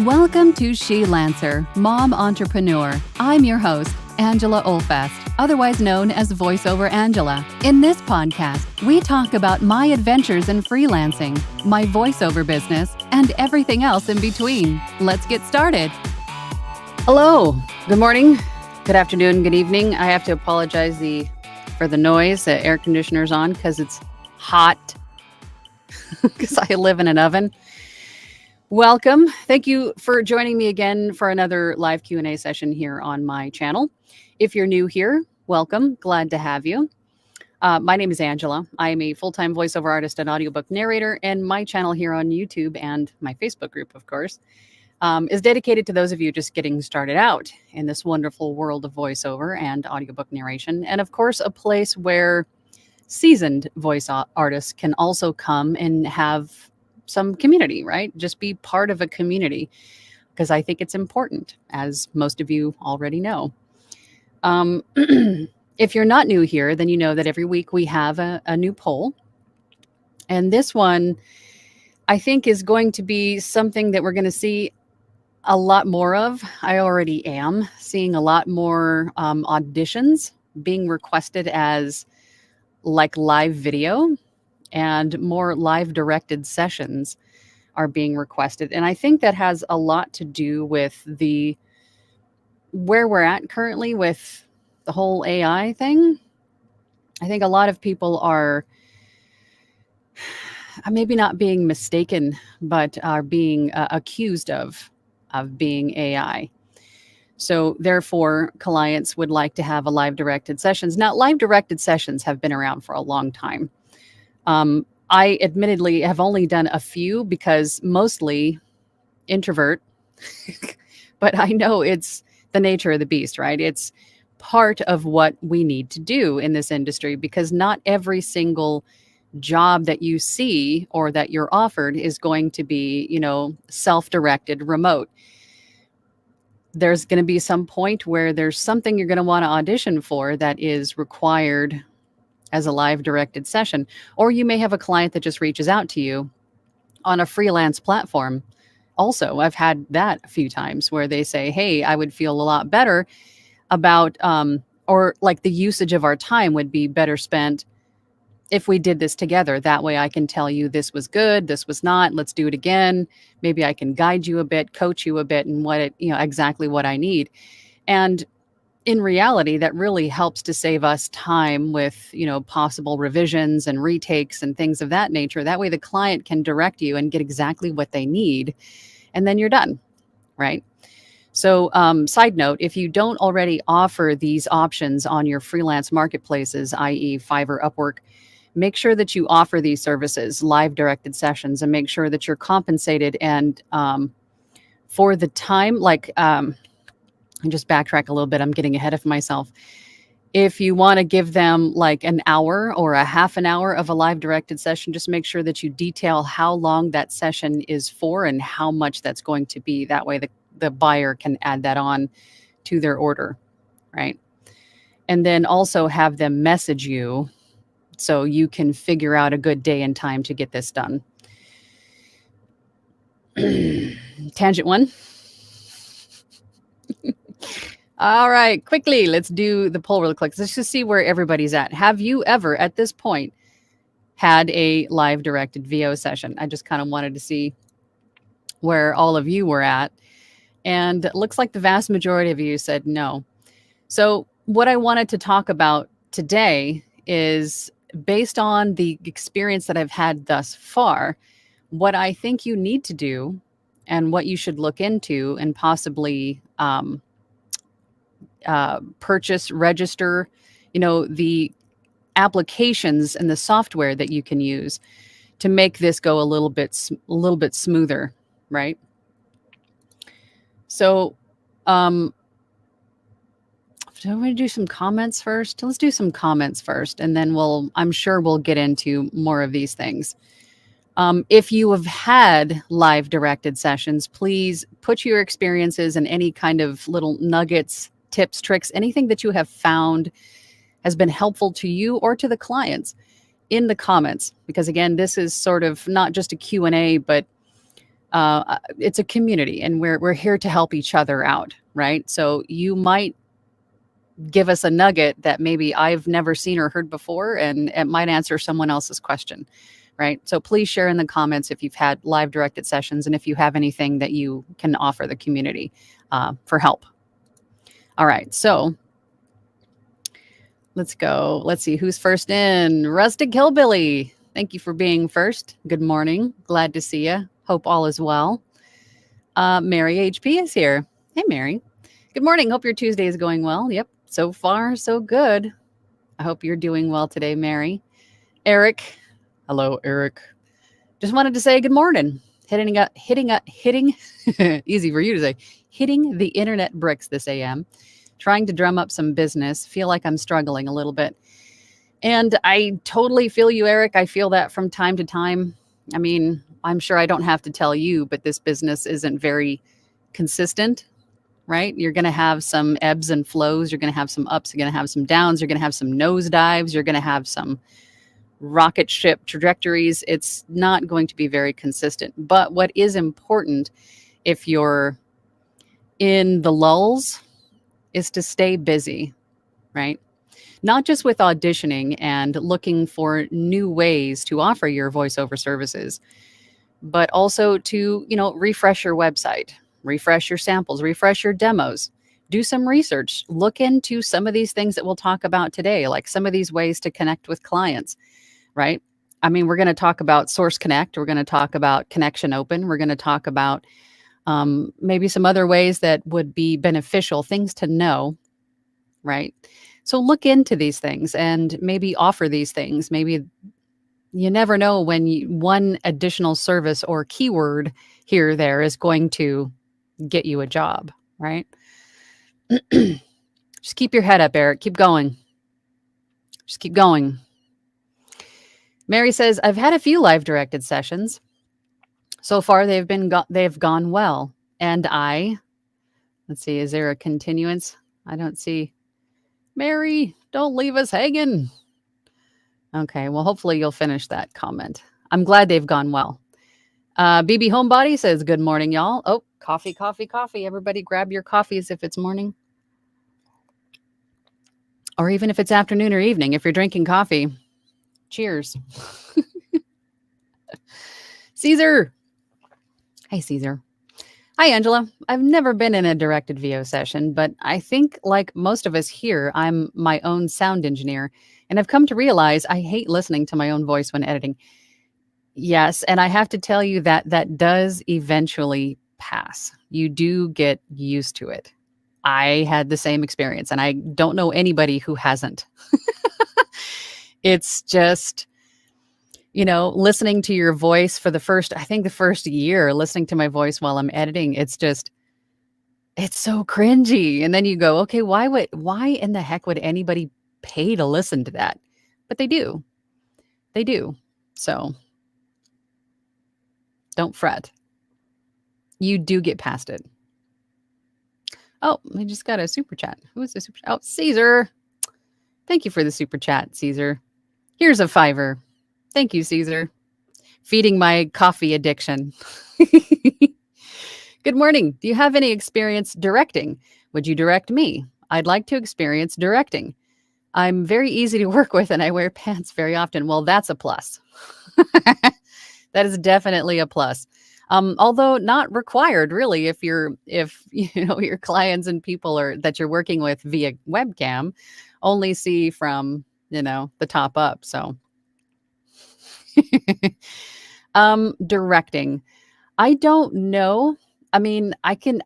Welcome to She Lancer, Mom Entrepreneur. I'm your host, Angela Olfast, otherwise known as VoiceOver Angela. In this podcast, we talk about my adventures in freelancing, my voiceover business, and everything else in between. Let's get started. Hello, good morning, good afternoon, good evening. I have to apologize for the noise. The air conditioner's on because it's hot, because I live in an oven. Welcome. Thank you for joining me again for another live Q&A session here on my channel. If you're new here, welcome. Glad to have you. My name is Angela. I am a full-time voiceover artist and audiobook narrator, and my channel here on YouTube and my Facebook group, of course, is dedicated to those of you just getting started out in this wonderful world of voiceover and audiobook narration, and of course, a place where seasoned voice artists can also come and have some community, right? Just be part of a community, because I think it's important, as most of you already know. If you're not new here, then you know that every week we have a new poll. And this one, I think, is going to be something that we're going to see a lot more of. I already am seeing a lot more auditions being requested as like live video, and more live directed sessions are being requested. And I think that has a lot to do with where we're at currently with the whole AI thing. I think a lot of people are maybe not being mistaken, but are being accused of being AI. So therefore, clients would like to have a live directed sessions. Now, live directed sessions have been around for a long time. I admittedly have only done a few because mostly introvert, but I know it's the nature of the beast, right? It's part of what we need to do in this industry, because not every single job that you see or that you're offered is going to be, self-directed remote. There's going to be some point where there's something you're going to want to audition for that is required as a live directed session. Or you may have a client that just reaches out to you on a freelance platform. Also, I've had that a few times where they say, hey, I would feel a lot better about, or like the usage of our time would be better spent if we did this together. That way I can tell you this was good, this was not, let's do it again. Maybe I can guide you a bit, coach you a bit, and exactly what I need. And in reality, that really helps to save us time with, possible revisions and retakes and things of that nature. That way the client can direct you and get exactly what they need, and then you're done, right? So side note, if you don't already offer these options on your freelance marketplaces, i.e. Fiverr, Upwork, make sure that you offer these services, live directed sessions, and make sure that you're compensated and for the time, and just backtrack a little bit. I'm getting ahead of myself. If you want to give them like an hour or a half an hour of a live directed session, just make sure that you detail how long that session is for and how much that's going to be. That way the buyer can add that on to their order, right? And then also have them message you so you can figure out a good day and time to get this done. Tangent one. All right, quickly, let's do the poll really quick. Let's just see where everybody's at. Have you ever, at this point, had a live directed VO session? I just kind of wanted to see where all of you were at. And it looks like the vast majority of you said no. So what I wanted to talk about today is, based on the experience that I've had thus far, what I think you need to do and what you should look into and possibly purchase, register, the applications and the software that you can use to make this go a little bit smoother, right? So, do I want to do some comments first? Let's do some comments first, and then I'm sure we'll get into more of these things. If you have had live directed sessions, please put your experiences and any kind of little nuggets, tips, tricks, anything that you have found has been helpful to you or to the clients in the comments. Because again, this is sort of not just a Q&A, but It's a community, and we're here to help each other out, right? So you might give us a nugget that maybe I've never seen or heard before, and it might answer someone else's question, right? So please share in the comments if you've had live directed sessions and if you have anything that you can offer the community for help. All right, so let's go. Let's see who's first in. Rustic Hillbilly. Thank you for being first. Good morning. Glad to see you. Hope all is well. Mary HP is here. Hey, Mary. Good morning. Hope your Tuesday is going well. Yep. So far, so good. I hope you're doing well today, Mary. Eric. Hello, Eric. Just wanted to say good morning. Hitting, easy for you to say, hitting the internet bricks this AM. Trying to drum up some business. Feel like I'm struggling a little bit. And I totally feel you, Eric. I feel that from time to time. I mean, I'm sure I don't have to tell you, but this business isn't very consistent, right? You're going to have some ebbs and flows. You're going to have some ups. You're going to have some downs. You're going to have some nosedives. You're going to have some rocket ship trajectories. It's not going to be very consistent. But what is important if you're in the lulls is to stay busy, right? Not just with auditioning and looking for new ways to offer your voiceover services, but also to, refresh your website, refresh your samples, refresh your demos, do some research, look into some of these things that we'll talk about today, like some of these ways to connect with clients, right? I mean, we're going to talk about Source Connect. We're going to talk about Connection Open. We're going to talk about maybe some other ways that would be beneficial, things to know, right? So look into these things and maybe offer these things. Maybe you never know when one additional service or keyword here or there is going to get you a job, right? Just keep your head up, Eric. Keep going. Just keep going. Mary says, I've had a few live directed sessions. So far, they've gone well. And let's see, is there a continuance? I don't see. Mary, don't leave us hanging. Okay, well, hopefully you'll finish that comment. I'm glad they've gone well. BB Homebody says, good morning, y'all. Oh, coffee, coffee, coffee. Everybody grab your coffees if it's morning. Or even if it's afternoon or evening. If you're drinking coffee, cheers. Caesar. Hey, Caesar. Hi, Angela. I've never been in a directed VO session, but I think like most of us here, I'm my own sound engineer, and I've come to realize I hate listening to my own voice when editing. Yes, and I have to tell you that does eventually pass. You do get used to it. I had the same experience, and I don't know anybody who hasn't. It's just, listening to your voice for the first year, listening to my voice while I'm editing, it's so cringy. And then you go, okay, why in the heck would anybody pay to listen to that? But they do. They do. So don't fret. You do get past it. Oh, I just got a super chat. Who is the super chat? Oh, Caesar. Thank you for the super chat, Caesar. Here's a $5. Thank you, Caesar. Feeding my coffee addiction. Good morning. Do you have any experience directing? Would you direct me? I'd like to experience directing. I'm very easy to work with and I wear pants very often. Well, that's a plus. That is definitely a plus. Although not required really if your clients and people that you're working with via webcam only see from, the top up. So directing. I don't know. I mean, I can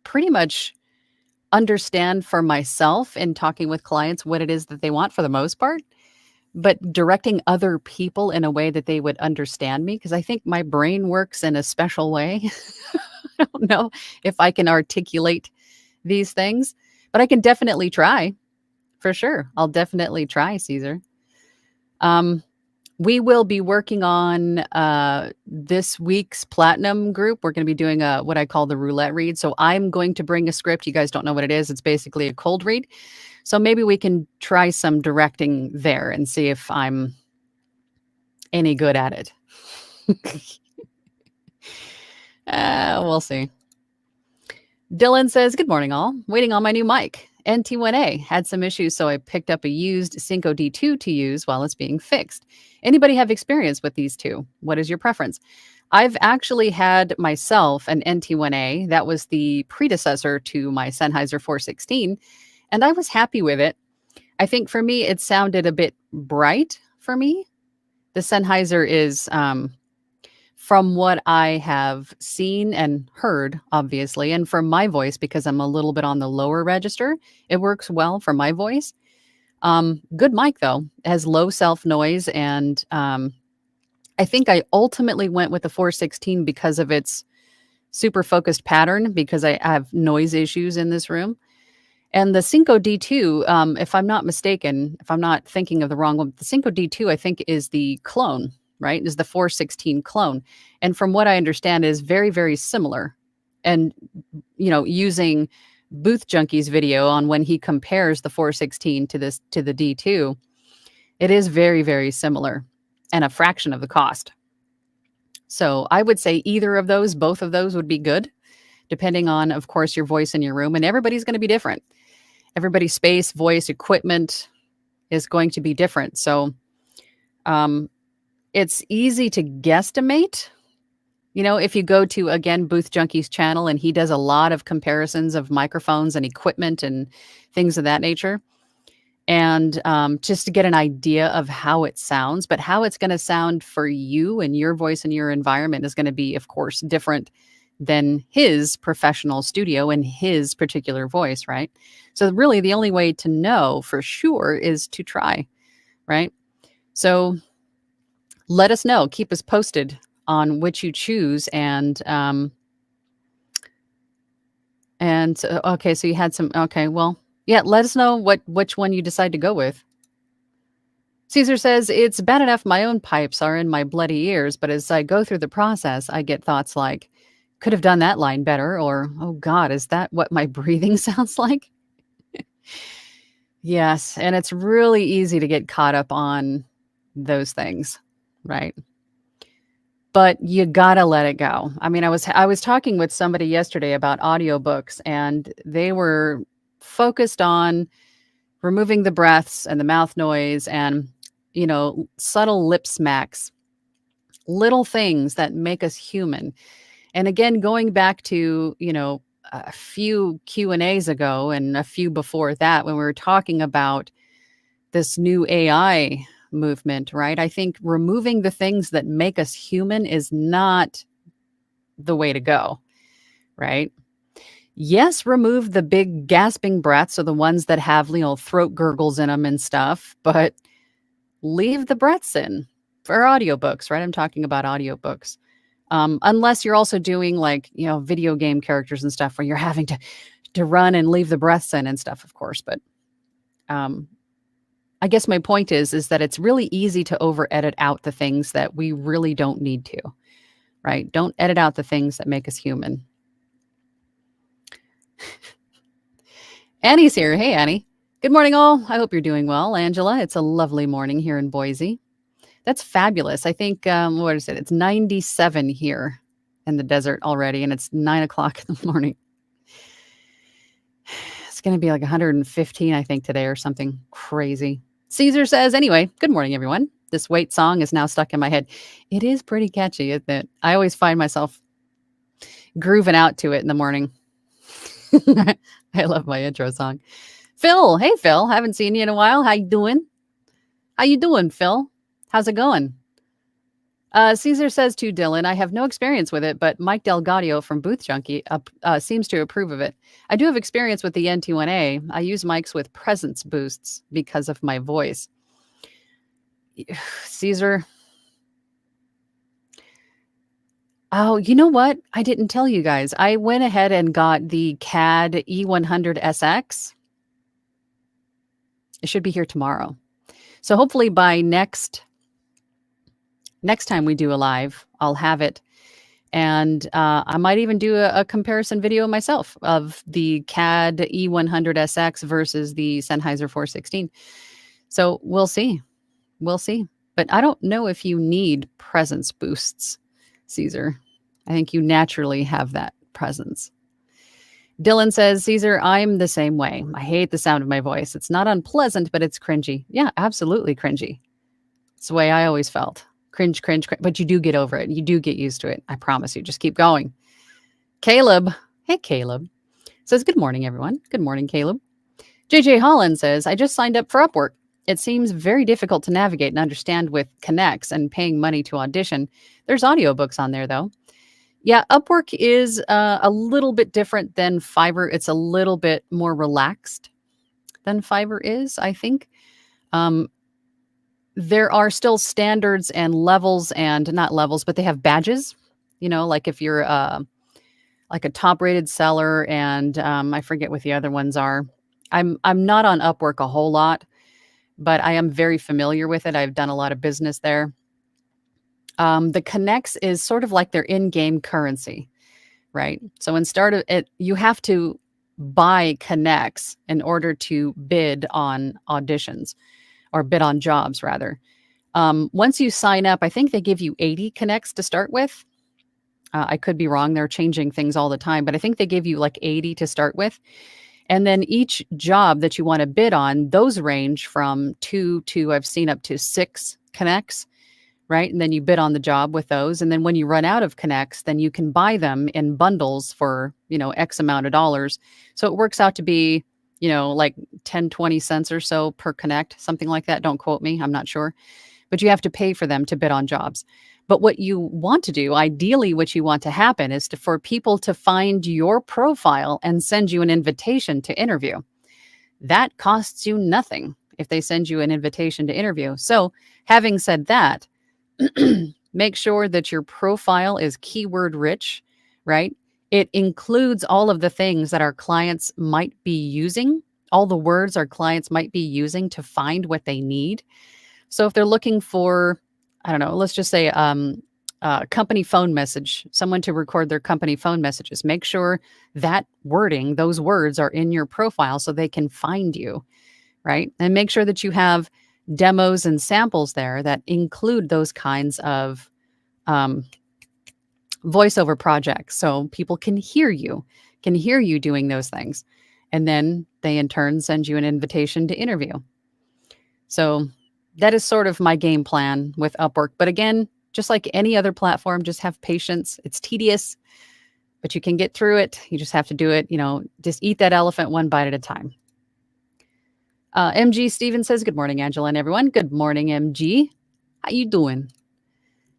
pretty much understand for myself in talking with clients what it is that they want for the most part, but directing other people in a way that they would understand me, because I think my brain works in a special way. I don't know if I can articulate these things, but I can definitely try for sure. I'll definitely try, Caesar. We will be working on this week's Platinum group. We're going to be doing what I call the roulette read. So I'm going to bring a script. You guys don't know what it is. It's basically a cold read. So maybe we can try some directing there and see if I'm any good at it. We'll see. Dylan says, good morning, all. Waiting on my new mic. NT1A had some issues, so I picked up a used Synco D2 to use while it's being fixed. Anybody have experience with these two? What is your preference? I've actually had myself an NT1A. That was the predecessor to my Sennheiser 416, and I was happy with it. I think for me, it sounded a bit bright for me. The Sennheiser is, from what I have seen and heard, obviously, and from my voice, because I'm a little bit on the lower register, it works well for my voice. Good mic, though. It has low self noise. And I think I ultimately went with the 416 because of its super focused pattern, because I have noise issues in this room. And the Synco D2, if I'm not mistaken, if I'm not thinking of the wrong one, the Synco D2, I think, is the clone, right? Is the 416 clone. And from what I understand is very, very similar. And, using Booth Junkie's video on when he compares the 416 to the D2, it is very, very similar and a fraction of the cost. So I would say either of those, both of those would be good, depending on, of course, your voice in your room. And everybody's going to be different. Everybody's space, voice, equipment is going to be different. So it's easy to guesstimate. If you go to, again, Booth Junkie's channel, and he does a lot of comparisons of microphones and equipment and things of that nature. And just to get an idea of how it sounds, but how it's going to sound for you and your voice and your environment is going to be, of course, different than his professional studio and his particular voice, right? So really the only way to know for sure is to try, right? So let us know, keep us posted on which you choose. And okay, so you had some, okay, well, yeah, let us know which one you decide to go with. Caesar says, it's bad enough my own pipes are in my bloody ears, but as I go through the process, I get thoughts like, could have done that line better, or, oh God, is that what my breathing sounds like? Yes, and it's really easy to get caught up on those things, right? But you gotta let it go. I mean, I was talking with somebody yesterday about audiobooks, and they were focused on removing the breaths and the mouth noise and, subtle lip smacks, little things that make us human. And again, going back to, a few Q&As ago and a few before that, when we were talking about this new AI movement, right? I think removing the things that make us human is not the way to go, right? Yes, remove the big gasping breaths or the ones that have, throat gurgles in them and stuff, but leave the breaths in for audiobooks, right? I'm talking about audiobooks. Unless you're also doing video game characters and stuff where you're having to run and leave the breaths in and stuff, of course. But I guess my point is that it's really easy to over edit out the things that we really don't need to, right? Don't edit out the things that make us human. Annie's here. Hey, Annie. Good morning, all. I hope you're doing well. Angela, it's a lovely morning here in Boise. That's fabulous. I think, what is it? It's 97 here in the desert already, and it's 9 o'clock in the morning. It's going to be like 115, I think, today or something crazy. Caesar says, anyway, good morning, everyone. This Wait song is now stuck in my head. It is pretty catchy, isn't it? I always find myself grooving out to it in the morning. I love my intro song. Phil, hey, Phil. Haven't seen you in a while. How you doing? How you doing, Phil? How's it going? Caesar says to Dylan, I have no experience with it, but Mike Delgadio from Booth Junkie seems to approve of it. I do have experience with the NT1A. I use mics with presence boosts because of my voice. Caesar. Oh, you know what? I didn't tell you guys. I went ahead and got the CAD E100SX. It should be here tomorrow. So hopefully by next time we do a live, I'll have it. And I might even do a comparison video myself of the CAD E100SX versus the Sennheiser 416. So we'll see. We'll see. But I don't know if you need presence boosts, Caesar. I think you naturally have that presence. Dylan says, Caesar, I'm the same way. I hate the sound of my voice. It's not unpleasant, but it's cringy. Yeah, absolutely cringy. It's the way I always felt. Cringe, cringe, cringe. But you do get over it. You do get used to it. I promise you. Just keep going. Caleb. Hey, Caleb. Says, good morning, everyone. Good morning, Caleb. JJ Holland says, I just signed up for Upwork. It seems very difficult to navigate and understand with Connects and paying money to audition. There's audiobooks on there, though. Yeah, Upwork is a little bit different than Fiverr. It's a little bit more relaxed than Fiverr is, I think. There are still standards and levels, and not levels, but they have badges. You know, like if you're like a top-rated seller, and I forget what the other ones are. I'm not on Upwork a whole lot, but I am very familiar with it. I've done a lot of business there. The Connects is sort of like their in-game currency, right? So instead of it, you have to buy Connects in order to bid on auditions, or bid on jobs rather. Once you sign up, I think they give you 80 Connects to start with. I could be wrong. They're changing things all the time, but I think they give you like 80 to start with. And then each job that you want to bid on, those range from 2 to, I've seen, up to 6 Connects, right? And then you bid on the job with those. And then when you run out of Connects, then you can buy them in bundles for, X amount of dollars. So it works out to be, like 10, 20 cents or so per Connect, something like that. Don't quote me. I'm not sure. But you have to pay for them to bid on jobs. But what you want to do, ideally, what you want to happen is for people to find your profile and send you an invitation to interview. That costs you nothing if they send you an invitation to interview. So having said that, make sure that your profile is keyword rich, right? It includes all of the things that our clients might be using, all the words our clients might be using to find what they need. So if they're looking for, I don't know, let's just say company phone message, someone to record their company phone messages, make sure that wording, those words are in your profile so they can find you, right? And make sure that you have demos and samples there that include those kinds of voiceover projects. So people can hear you doing those things. And then they in turn send you an invitation to interview. So that is sort of my game plan with Upwork. But again, just like any other platform, just have patience. It's tedious, but you can get through it. You just have to do it, just eat that elephant one bite at a time. MG Steven says, good morning, Angela and everyone. Good morning, MG. How you doing?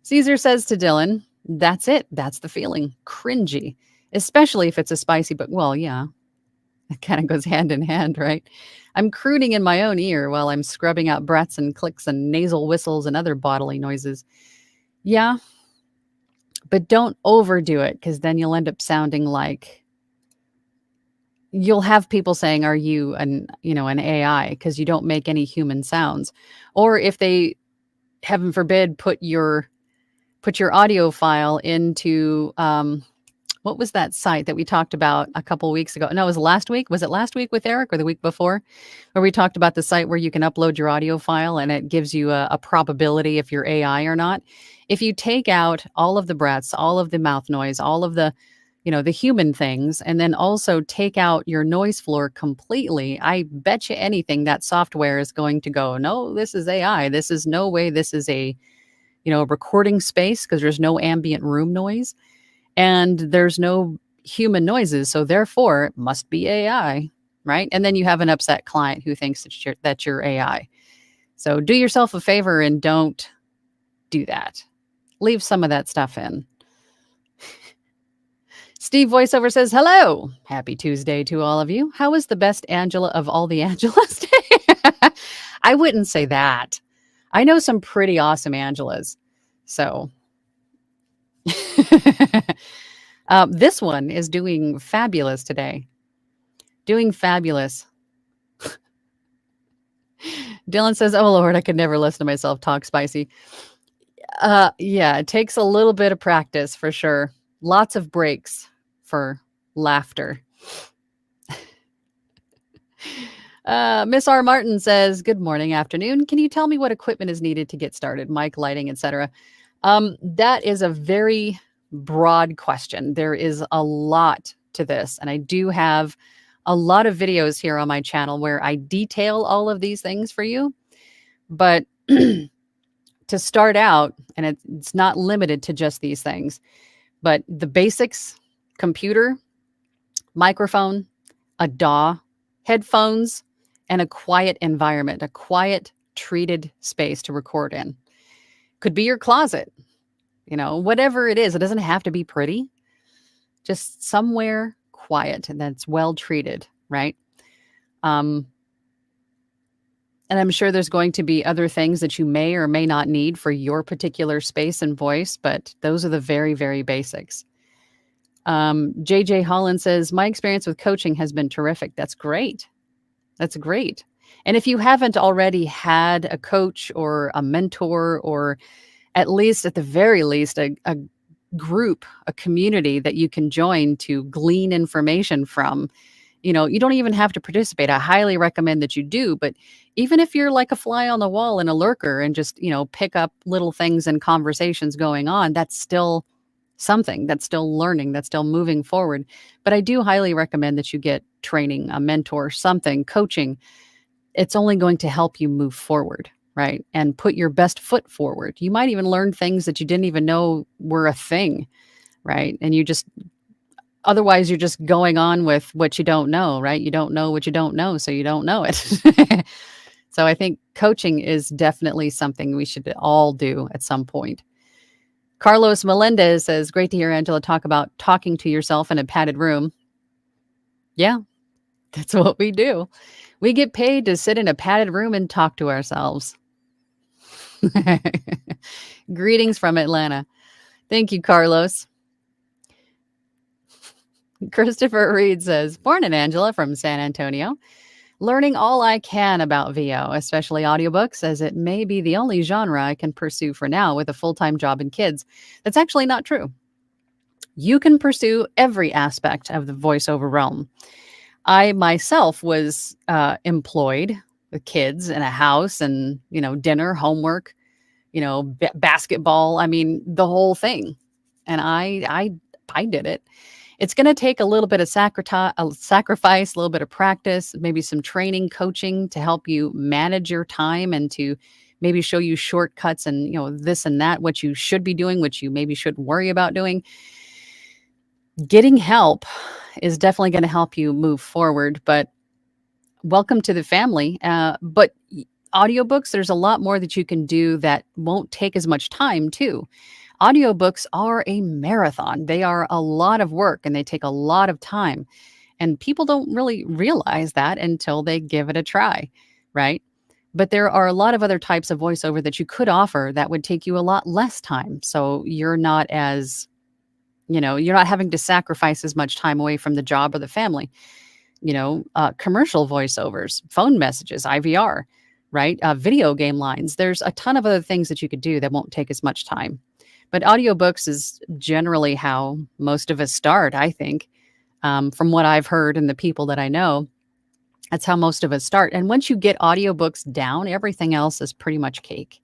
Caesar says to Dylan, that's it. That's the feeling. Cringy, especially if it's a spicy book. Well, yeah, it kind of goes hand in hand, right? I'm crooning in my own ear while I'm scrubbing out breaths and clicks and nasal whistles and other bodily noises. Yeah, but don't overdo it, because then you'll end up sounding like, you'll have people saying, are you an AI, because you don't make any human sounds. Or if they, heaven forbid, put your audio file into, what was that site that we talked about a couple of weeks ago? No, it was last week. Was it last week with Eric, or the week before, where we talked about the site where you can upload your audio file and it gives you a probability if you're AI or not? If you take out all of the breaths, all of the mouth noise, all of the, the human things, and then also take out your noise floor completely, I bet you anything that software is going to go, no, this is AI. This is no way. This is a, recording space, because there's no ambient room noise. And there's no human noises, so therefore it must be AI, right? And then you have an upset client who thinks that you're AI. So do yourself a favor and don't do that. Leave some of that stuff in. Steve Voiceover says, hello. Happy Tuesday to all of you. How is the best Angela of all the Angelas? I wouldn't say that. I know some pretty awesome Angelas. So... this one is doing fabulous today. Doing fabulous. Dylan says, oh, Lord, I could never listen to myself talk spicy. Yeah, it takes a little bit of practice for sure. Lots of breaks for laughter. Miss R. Martin says, good morning, afternoon. Can you tell me what equipment is needed to get started? Mic, lighting, etc. That is a very, broad question. There is a lot to this, and I do have a lot of videos here on my channel where I detail all of these things for you. But to start out, and it's not limited to just these things, but the basics: computer, microphone, a DAW, headphones, and a quiet environment, a quiet, treated space to record in. Could be your closet, whatever it is. It doesn't have to be pretty, just somewhere quiet and that's well treated, right? And I'm sure there's going to be other things that you may or may not need for your particular space and voice, but those are the very, very basics. JJ Holland says, my experience with coaching has been terrific. That's great. That's great. And if you haven't already had a coach or a mentor, or at the very least, a group, a community that you can join to glean information from, you don't even have to participate. I highly recommend that you do. But even if you're like a fly on the wall and a lurker and just, pick up little things and conversations going on, that's still something. That's still learning. That's still moving forward. But I do highly recommend that you get training, a mentor, something, coaching. It's only going to help you move forward, right? And put your best foot forward. You might even learn things that you didn't even know were a thing, right? And otherwise you're just going on with what you don't know, right? You don't know what you don't know, so you don't know it. So I think coaching is definitely something we should all do at some point. Carlos Melendez says, great to hear Angela talk about talking to yourself in a padded room. Yeah, that's what we do. We get paid to sit in a padded room and talk to ourselves. Greetings from Atlanta. Thank you, Carlos. Christopher Reed says, morning, Angela from San Antonio. Learning all I can about VO, especially audiobooks, as it may be the only genre I can pursue for now with a full-time job and kids. That's actually not true. You can pursue every aspect of the voiceover realm. I myself was employed with kids in a house and, dinner, homework, basketball. I mean, the whole thing. And I did it. It's going to take a little bit of sacrifice, a little bit of practice, maybe some training, coaching to help you manage your time and to maybe show you shortcuts and, this and that, what you should be doing, what you maybe shouldn't worry about doing. Getting help is definitely going to help you move forward, but welcome to the family. But audiobooks, there's a lot more that you can do that won't take as much time too. Audiobooks are a marathon. They are a lot of work and they take a lot of time. And people don't really realize that until they give it a try, right? But there are a lot of other types of voiceover that you could offer that would take you a lot less time. So you're not as, you're not having to sacrifice as much time away from the job or the family. Commercial voiceovers, phone messages, IVR, right? Video game lines. There's a ton of other things that you could do that won't take as much time. But audiobooks is generally how most of us start, I think, from what I've heard and the people that I know. That's how most of us start. And once you get audiobooks down, everything else is pretty much cake,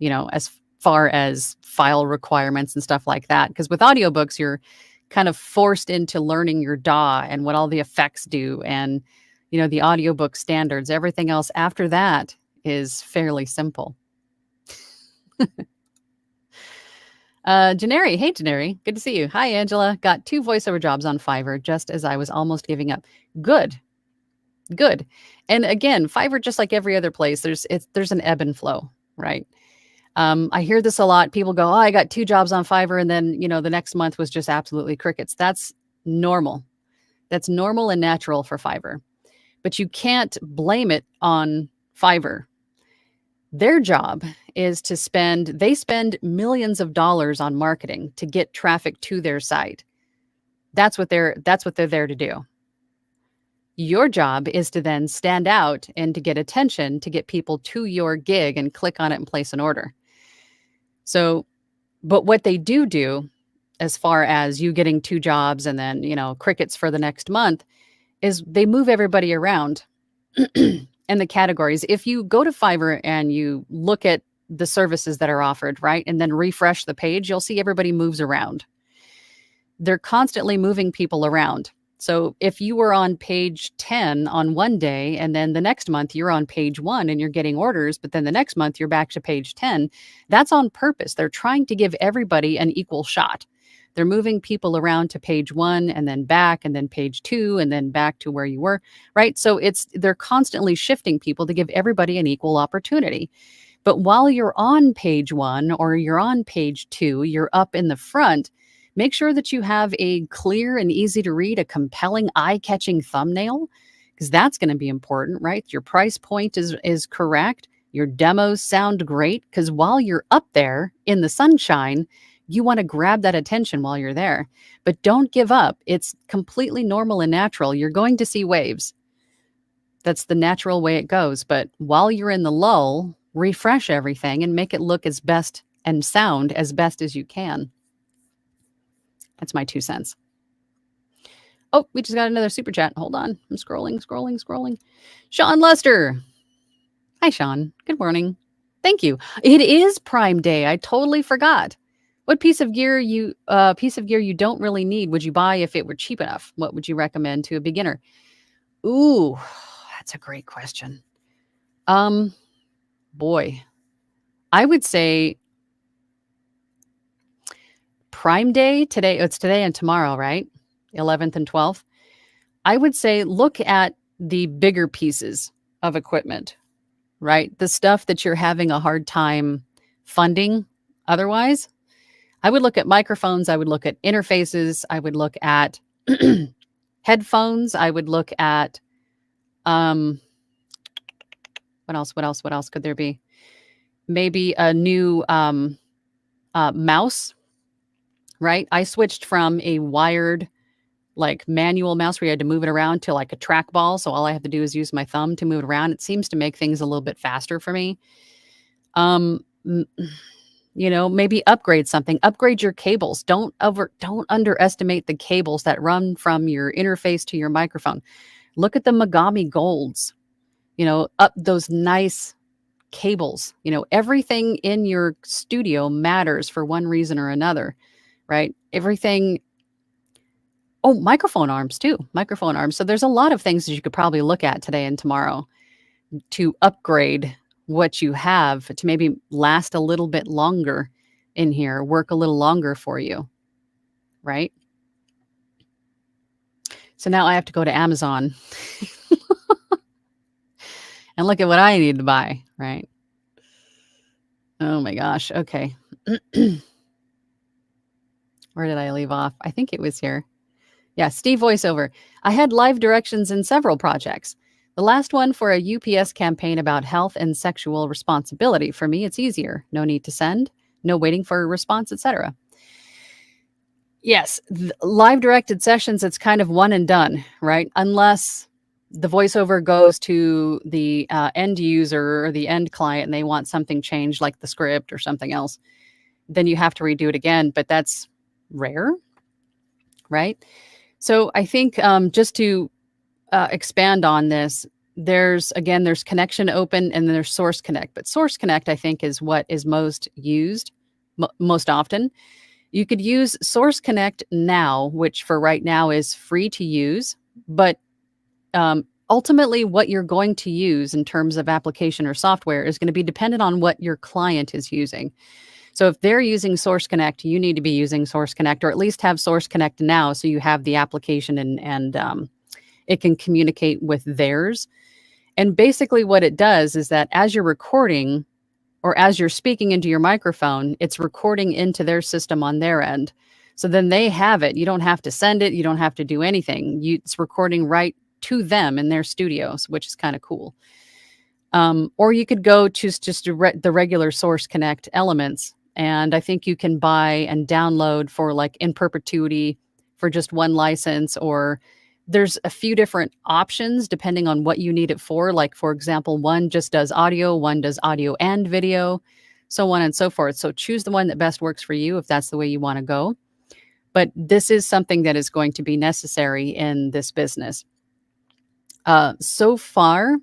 as far as file requirements and stuff like that. Because with audiobooks, you're kind of forced into learning your DAW and what all the effects do and, the audiobook standards. Everything else after that is fairly simple. Janeri, hey Janeri, good to see you. Hi Angela, got 2 voiceover jobs on Fiverr just as I was almost giving up. Good. And again, Fiverr, just like every other place, there's an ebb and flow, right? I hear this a lot. People go, oh, I got 2 jobs on Fiverr, and then the next month was just absolutely crickets. That's normal. That's normal and natural for Fiverr, but you can't blame it on Fiverr. Their job is to spend millions of dollars on marketing to get traffic to their site. That's what they're there to do. Your job is to then stand out and to get attention, to get people to your gig and click on it and place an order. So, but what they do as far as you getting 2 jobs and then, crickets for the next month is they move everybody around. And the categories. If you go to Fiverr and you look at the services that are offered, right, and then refresh the page, you'll see everybody moves around. they're constantly moving people around. So if you were on page 10 on one day, and then the next month you're on page 1 and you're getting orders, but then the next month you're back to page 10, that's on purpose. They're trying to give everybody an equal shot. They're moving people around to page 1 and then back and then page 2 and then back to where you were, right? So they're constantly shifting people to give everybody an equal opportunity. But while you're on page 1 or you're on page 2, you're up in the front, make sure that you have a clear and easy to read, a compelling, eye-catching thumbnail, because that's going to be important, right? Your price point is correct. Your demos sound great, because while you're up there in the sunshine, you want to grab that attention while you're there. But don't give up. It's completely normal and natural. You're going to see waves. That's the natural way it goes. But while you're in the lull, refresh everything and make it look as best and sound as best as you can. That's my 2 cents. Oh, we just got another super chat. Hold on. I'm scrolling. Sean Lester. Hi, Sean. Good morning. Thank you. It is Prime Day. I totally forgot. What piece of gear you don't really need would you buy if it were cheap enough? What would you recommend to a beginner? Ooh, that's a great question. Boy, I would say Prime Day today. It's today and tomorrow, right? 11th and 12th. I would say look at the bigger pieces of equipment, right? The stuff that you're having a hard time funding otherwise. I would look at microphones. I would look at interfaces. I would look at headphones. I would look at what else could there be? Maybe a new mouse, right? I switched from a wired, like manual mouse where you had to move it around to like a trackball. So all I have to do is use my thumb to move it around. It seems to make things a little bit faster for me. Maybe upgrade something. Upgrade your cables. Don't underestimate the cables that run from your interface to your microphone. Look at the Megami Golds. Up those nice cables. Everything in your studio matters for one reason or another, right? Everything. Oh, microphone arms too. Microphone arms. So there's a lot of things that you could probably look at today and tomorrow to upgrade what you have to maybe last a little bit longer in here, work a little longer for you, right? So now I have to go to Amazon and look at what I need to buy, right? Oh my gosh. Okay. Where did I leave off? I think it was here. Yeah, Steve voiceover. I had live directions in several projects. The last one for a UPS campaign about health and sexual responsibility. For me, it's easier. No need to send, no waiting for a response, etc. Yes, live directed sessions, it's kind of one and done, right? Unless the voiceover goes to the end user or the end client and they want something changed like the script or something else, then you have to redo it again, but that's rare, right? So I think just to expand on this, there's Connection Open and then there's Source Connect. But Source Connect, I think, is what is most used most often. You could use Source Connect now, which for right now is free to use. But ultimately, what you're going to use in terms of application or software is going to be dependent on what your client is using. So if they're using Source Connect, you need to be using Source Connect, or at least have Source Connect now so you have the application and it can communicate with theirs. And basically what it does is that as you're recording or as you're speaking into your microphone, it's recording into their system on their end. So then they have it. You don't have to send it. You don't have to do anything. It's recording right to them in their studios, which is kind of cool. Or you could go choose just the regular Source Connect elements. And I think you can buy and download for like in perpetuity for just one license, or there's a few different options depending on what you need it for. Like, for example, one just does audio, one does audio and video, so on and so forth. So choose the one that best works for you if that's the way you want to go. But this is something that is going to be necessary in this business. So far,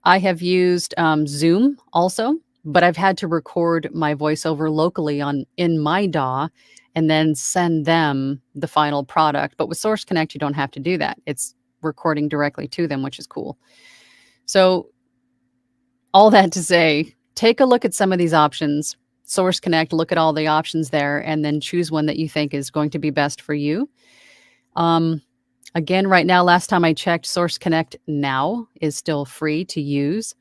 I have used Zoom also, but I've had to record my voiceover locally in my DAW and then send them the final product. But with Source Connect, you don't have to do that. It's recording directly to them, which is cool. So all that to say, take a look at some of these options. Source Connect, look at all the options there, and then choose one that you think is going to be best for you. Again, right now, last time I checked, Source Connect now is still free to use.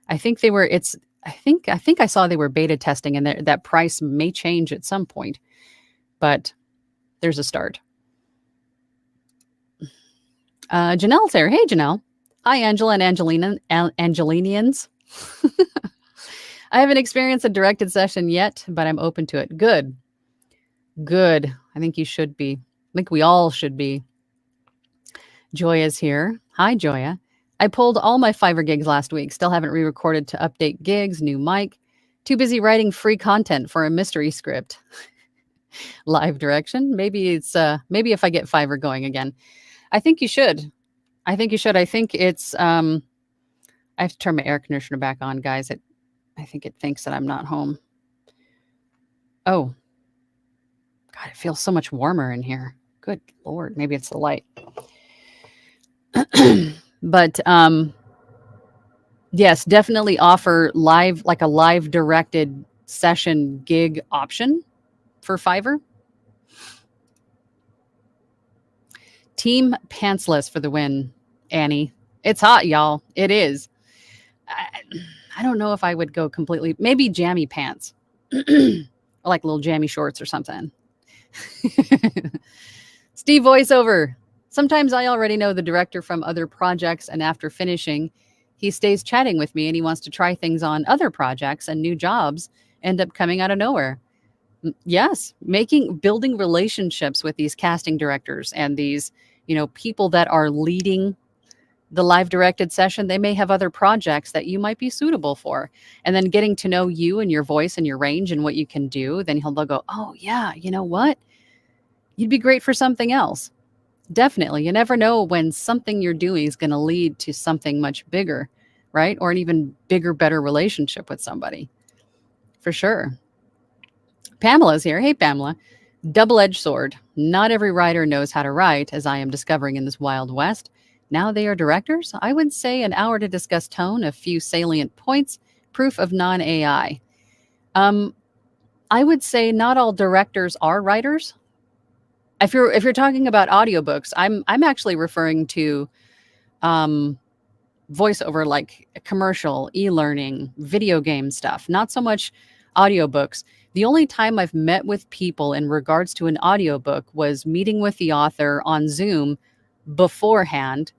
I think I saw they were beta testing, and that price may change at some point, but there's a start. Janelle's there. Hey, Janelle. Hi, Angela and Angelinians. I haven't experienced a directed session yet, but I'm open to it. Good. I think you should be. I think we all should be. Joya's here. Hi, Joya. I pulled all my Fiverr gigs last week. Still haven't re-recorded to update gigs, new mic. Too busy writing free content for a mystery script. Live direction. Maybe if I get Fiverr going again. I think you should. I think it's I have to turn my air conditioner back on, guys. I think it thinks that I'm not home. Oh. God, it feels so much warmer in here. Good Lord. Maybe it's the light. But yes, definitely offer a live directed session gig option for Fiverr. Team Pantsless for the win, Annie. It's hot, y'all. It is. I don't know if I would go completely, maybe jammy pants, like little jammy shorts or something. Steve voiceover. Sometimes I already know the director from other projects, and after finishing, he stays chatting with me and he wants to try things on other projects, and new jobs end up coming out of nowhere. Yes, building relationships with these casting directors and these, people that are leading the live directed session. They may have other projects that you might be suitable for, and then getting to know you and your voice and your range and what you can do. Then they'll go, oh yeah, you know what? You'd be great for something else. Definitely. You never know when something you're doing is going to lead to something much bigger, right? Or an even bigger, better relationship with somebody. For sure. Pamela's here. Hey, Pamela. Double-edged sword. Not every writer knows how to write, as I am discovering in this Wild West. Now they are directors. I would say an hour to discuss tone, a few salient points, proof of non-AI. I would say not all directors are writers. If you're talking about audiobooks, I'm actually referring to voiceover, like commercial, e-learning, video game stuff, not so much audiobooks. The only time I've met with people in regards to an audiobook was meeting with the author on Zoom beforehand,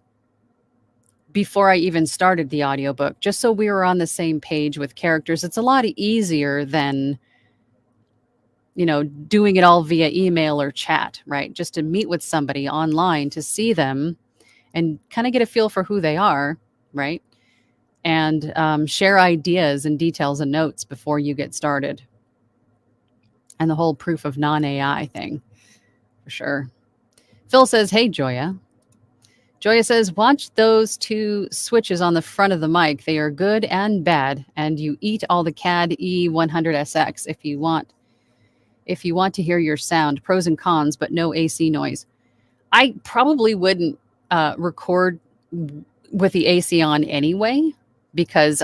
before I even started the audiobook, just so we were on the same page with characters. It's a lot easier than doing it all via email or chat, right? Just to meet with somebody online, to see them and kind of get a feel for who they are, right? And share ideas and details and notes before you get started. And the whole proof of non-AI thing, for sure. Phil says, hey, Joya. Joya says, watch those two switches on the front of the mic. They are good and bad. And you eat all the CAD E100SX if you want to hear your sound. Pros and cons, but no AC noise. I probably wouldn't record with the AC on anyway, because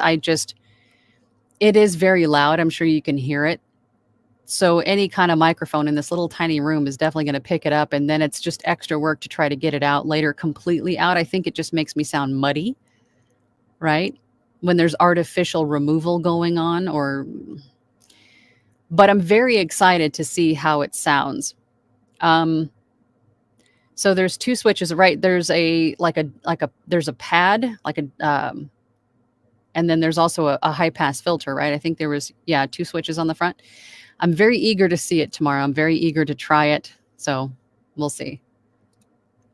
it is very loud. I'm sure you can hear it. So any kind of microphone in this little tiny room is definitely going to pick it up. And then it's just extra work to try to get it out later completely out. I think it just makes me sound muddy, right? When there's artificial removal going on, but I'm very excited to see how it sounds. So there's two switches, right? There's there's a pad, and then there's also a high pass filter, right? I think there was, two switches on the front. I'm very eager to see it tomorrow. I'm very eager to try it. So we'll see.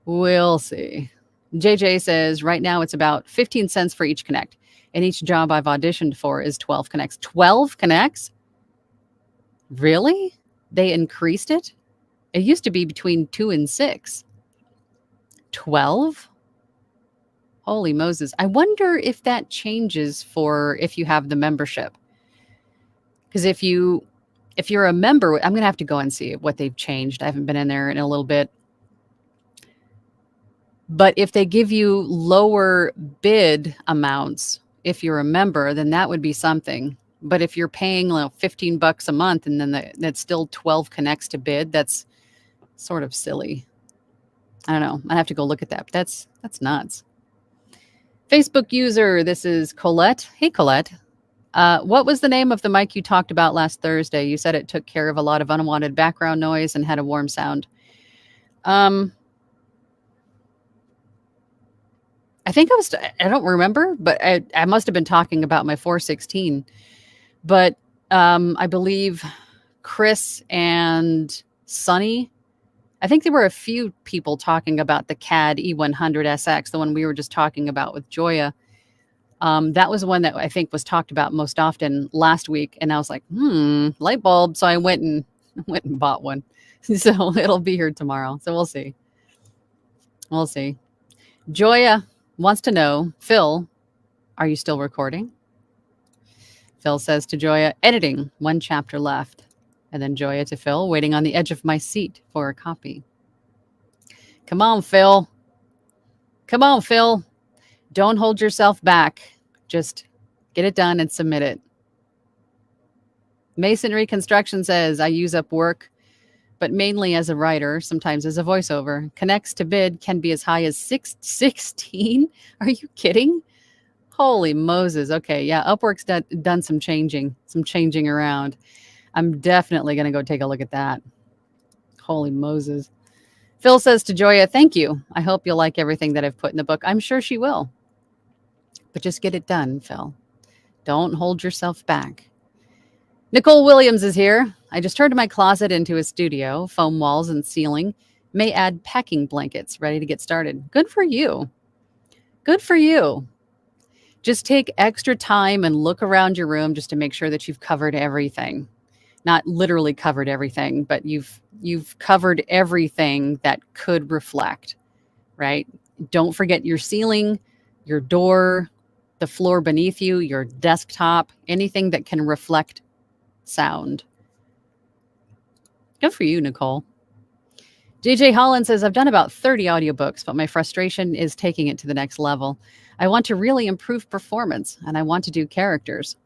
JJ says right now it's about 15 cents for each connect. And each job I've auditioned for is 12 connects. 12 connects? Really? They increased it? It used to be between 2 and 6. 12? Holy Moses. I wonder if that changes for if you have the membership. Because if you If you're a member, I'm going to have to go and see what they've changed. I haven't been in there in a little bit. But if they give you lower bid amounts, if you're a member, then that would be something. But if you're paying $15 a month and then that's still 12 connects to bid, that's sort of silly. I don't know. I have to go look at that. But that's nuts. Facebook user, this is Colette. Hey, Colette. What was the name of the mic you talked about last Thursday? You said it took care of a lot of unwanted background noise and had a warm sound. I think I don't remember, but I must have been talking about my 416. But I believe Chris and Sonny, I think there were a few people talking about the CAD E100SX, the one we were just talking about with Joya. That was one that I think was talked about most often last week. And I was like, light bulb. So I went and bought one. So it'll be here tomorrow. So we'll see. We'll see. Joya wants to know, Phil, are you still recording? Phil says to Joya, editing, 1 chapter left. And then Joya to Phil, waiting on the edge of my seat for a copy. Come on, Phil. Come on, Phil. Don't hold yourself back. Just get it done and submit it. Masonry Construction says, I use Upwork, but mainly as a writer, sometimes as a voiceover. Connects to bid can be as high as 16. Are you kidding? Holy Moses. Okay, yeah, Upwork's done some changing around. I'm definitely going to go take a look at that. Holy Moses. Phil says to Joya, thank you. I hope you'll like everything that I've put in the book. I'm sure she will. But just get it done, Phil. Don't hold yourself back. Nicole Williams is here. I just turned my closet into a studio, foam walls and ceiling. May add packing blankets, ready to get started. Good for you. Good for you. Just take extra time and look around your room just to make sure that you've covered everything. Not literally covered everything, but you've covered everything that could reflect, right? Don't forget your ceiling, your door, the floor beneath you, your desktop, anything that can reflect sound. Good for you, Nicole. JJ Holland says, I've done about 30 audiobooks, but my frustration is taking it to the next level. I want to really improve performance and I want to do characters.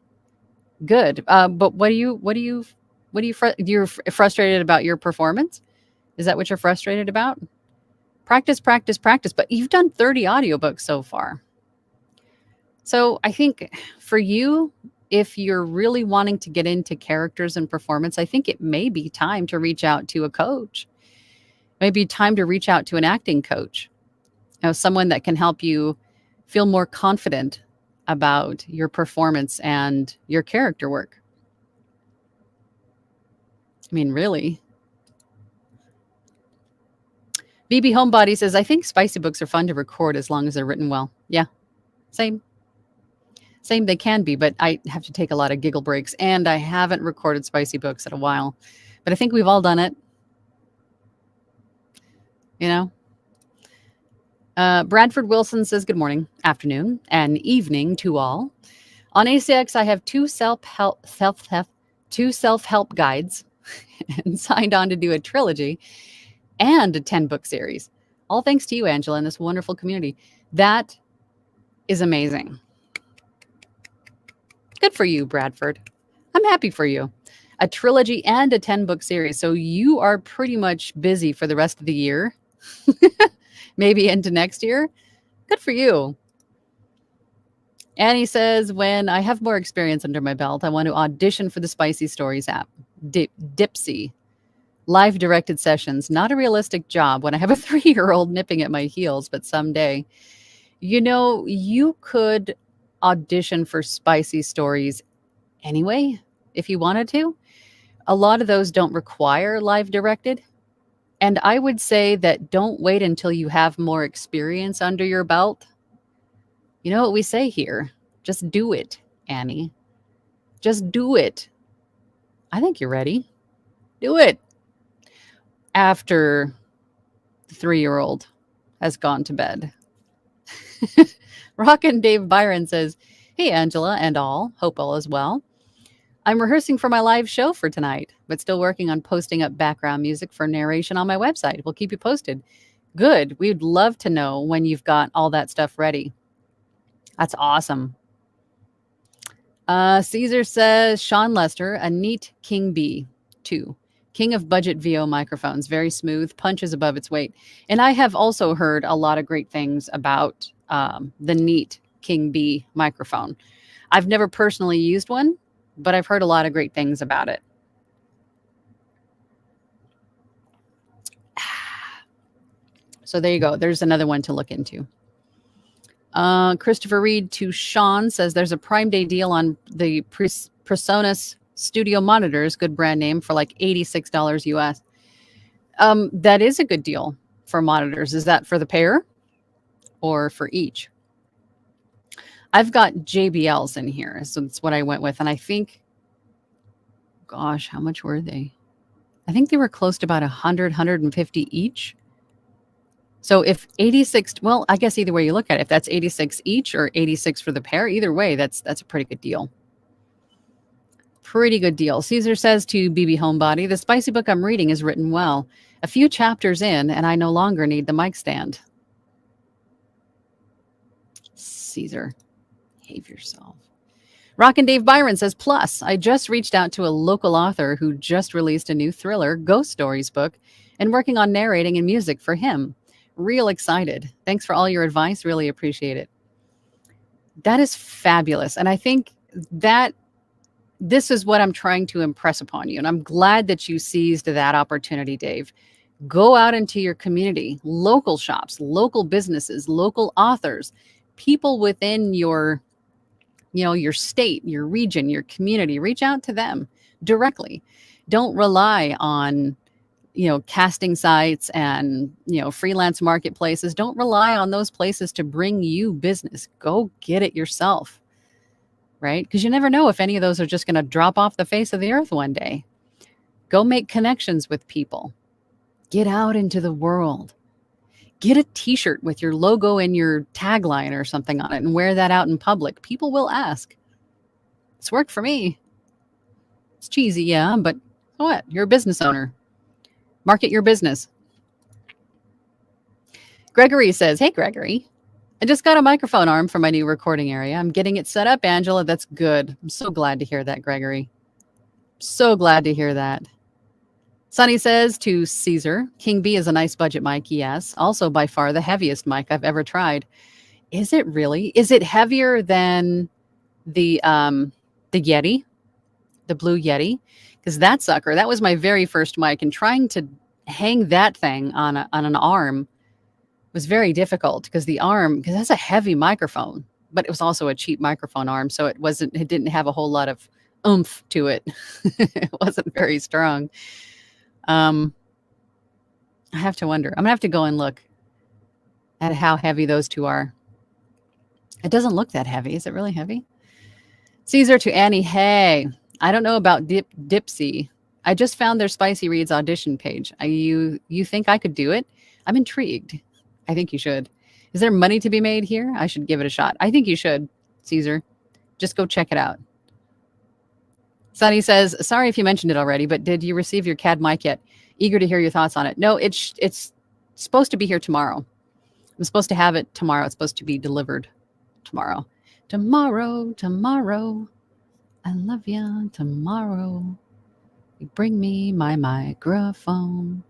Good. But you're frustrated about your performance? Is that what you're frustrated about? Practice, practice, practice. But you've done 30 audiobooks so far. So I think for you, if you're really wanting to get into characters and performance, I think it may be time to reach out to a coach. Maybe time to reach out to an acting coach. Someone that can help you feel more confident about your performance and your character work. I mean, really. BB Homebody says, I think spicy books are fun to record as long as they're written well. Yeah, same. They can be, but I have to take a lot of giggle breaks, and I haven't recorded spicy books in a while. But I think we've all done it. Bradford Wilson says, good morning, afternoon, and evening to all. On ACX, I have two self-help guides and signed on to do a trilogy and a 10-book series. All thanks to you, Angela, and this wonderful community. That is amazing. Good for you, Bradford. I'm happy for you. A trilogy and a 10-book series. So you are pretty much busy for the rest of the year. Maybe into next year. Good for you. Annie says, when I have more experience under my belt, I want to audition for the Spicy Stories app. Dipsy. Live directed sessions. Not a realistic job when I have a 3-year-old nipping at my heels, but someday. You could audition for Spicy Stories anyway, if you wanted to. A lot of those don't require live directed. And I would say that don't wait until you have more experience under your belt. You know what we say here? Just do it, Annie. Just do it. I think you're ready. Do it. After the 3-year-old has gone to bed. Rockin' Dave Byron says, hey, Angela and all. Hope all is well. I'm rehearsing for my live show for tonight, but still working on posting up background music for narration on my website. We'll keep you posted. Good. We'd love to know when you've got all that stuff ready. That's awesome. Caesar says, Sean Lester, a neat King B, 2. King of budget VO microphones, very smooth, punches above its weight. And I have also heard a lot of great things about the neat King B microphone. I've never personally used one, but I've heard a lot of great things about it. So there you go. There's another one to look into. Christopher Reed to Sean says there's a Prime Day deal on the Presonus Studio monitors, good brand name, for like $86 US. That is a good deal for monitors. Is that for the pair or for each? I've got JBLs in here, so that's what I went with. And I think, gosh, how much were they? I think they were close to about 100, 150 each. So if 86, well, I guess either way you look at it, if that's 86 each or 86 for the pair, either way, that's a pretty good deal. Pretty good deal. Caesar says to BB Homebody, the spicy book I'm reading is written well. A few chapters in, and I no longer need the mic stand. Caesar, behave yourself. Rockin' Dave Byron says, plus, I just reached out to a local author who just released a new thriller, Ghost Stories book, and working on narrating and music for him. Real excited. Thanks for all your advice. Really appreciate it. That is fabulous. And I think that this is what I'm trying to impress upon you. And I'm glad that you seized that opportunity, Dave. Go out into your community, local shops, local businesses, local authors, people within your state, your region, your community. Reach out to them directly. Don't rely on casting sites and, freelance marketplaces. Don't rely on those places to bring you business. Go get it yourself, right? Because you never know if any of those are just going to drop off the face of the earth one day. Go make connections with people. Get out into the world. Get a t-shirt with your logo and your tagline or something on it and wear that out in public. People will ask. It's worked for me. It's cheesy, yeah, but what? You're a business owner. Market your business. Gregory says, hey, Gregory, I just got a microphone arm for my new recording area. I'm getting it set up, Angela. That's good. I'm so glad to hear that, Gregory. So glad to hear that. Sonny says to Caesar, King B is a nice budget mic, yes. Also by far the heaviest mic I've ever tried. Is it really? Is it heavier than the Yeti, the Blue Yeti? Because that sucker, that was my very first mic, and trying to hang that thing on an arm was very difficult because that's a heavy microphone, but it was also a cheap microphone arm, so it didn't have a whole lot of oomph to it. It wasn't very strong. I have to wonder. I'm gonna have to go and look at how heavy those two are. It doesn't look that heavy. Is it really heavy? Caesar to Annie, hey. I don't know about Dipsy. I just found their Spicy Reads audition page. You think I could do it? I'm intrigued. I think you should. Is there money to be made here? I should give it a shot. I think you should, Caesar. Just go check it out. Sonny says, sorry if you mentioned it already, but did you receive your CAD mic yet? Eager to hear your thoughts on it. No, it's supposed to be here tomorrow. I'm supposed to have it tomorrow. It's supposed to be delivered tomorrow. Tomorrow. I love you tomorrow. You bring me my microphone.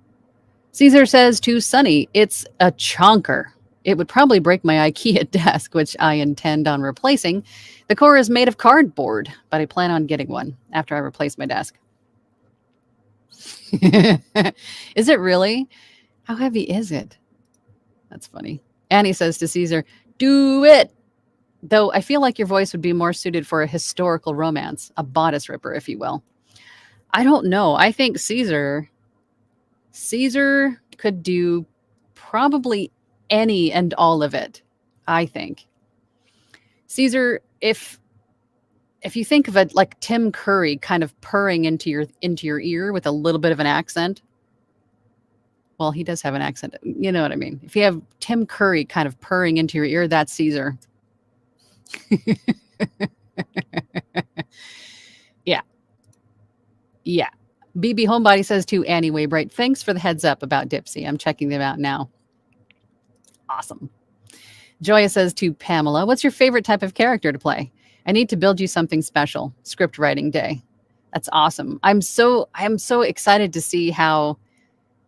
Caesar says to Sonny, it's a chonker. It would probably break my IKEA desk, which I intend on replacing. The core is made of cardboard, but I plan on getting one after I replace my desk. Is it really? How heavy is it? That's funny. Annie says to Caesar, do it. Though I feel like your voice would be more suited for a historical romance, a bodice ripper, if you will. I don't know. I think Caesar could do probably any and all of it, I think. Caesar, if you think of it like Tim Curry kind of purring into your ear with a little bit of an accent. Well, he does have an accent. You know what I mean? If you have Tim Curry kind of purring into your ear, that's Caesar. Yeah. Yeah. BB Homebody says to Annie Waybright, thanks for the heads up about Dipsy. I'm checking them out now. Awesome. Joya says to Pamela, what's your favorite type of character to play? I need to build you something special. Script writing day. That's awesome. I'm so excited to see how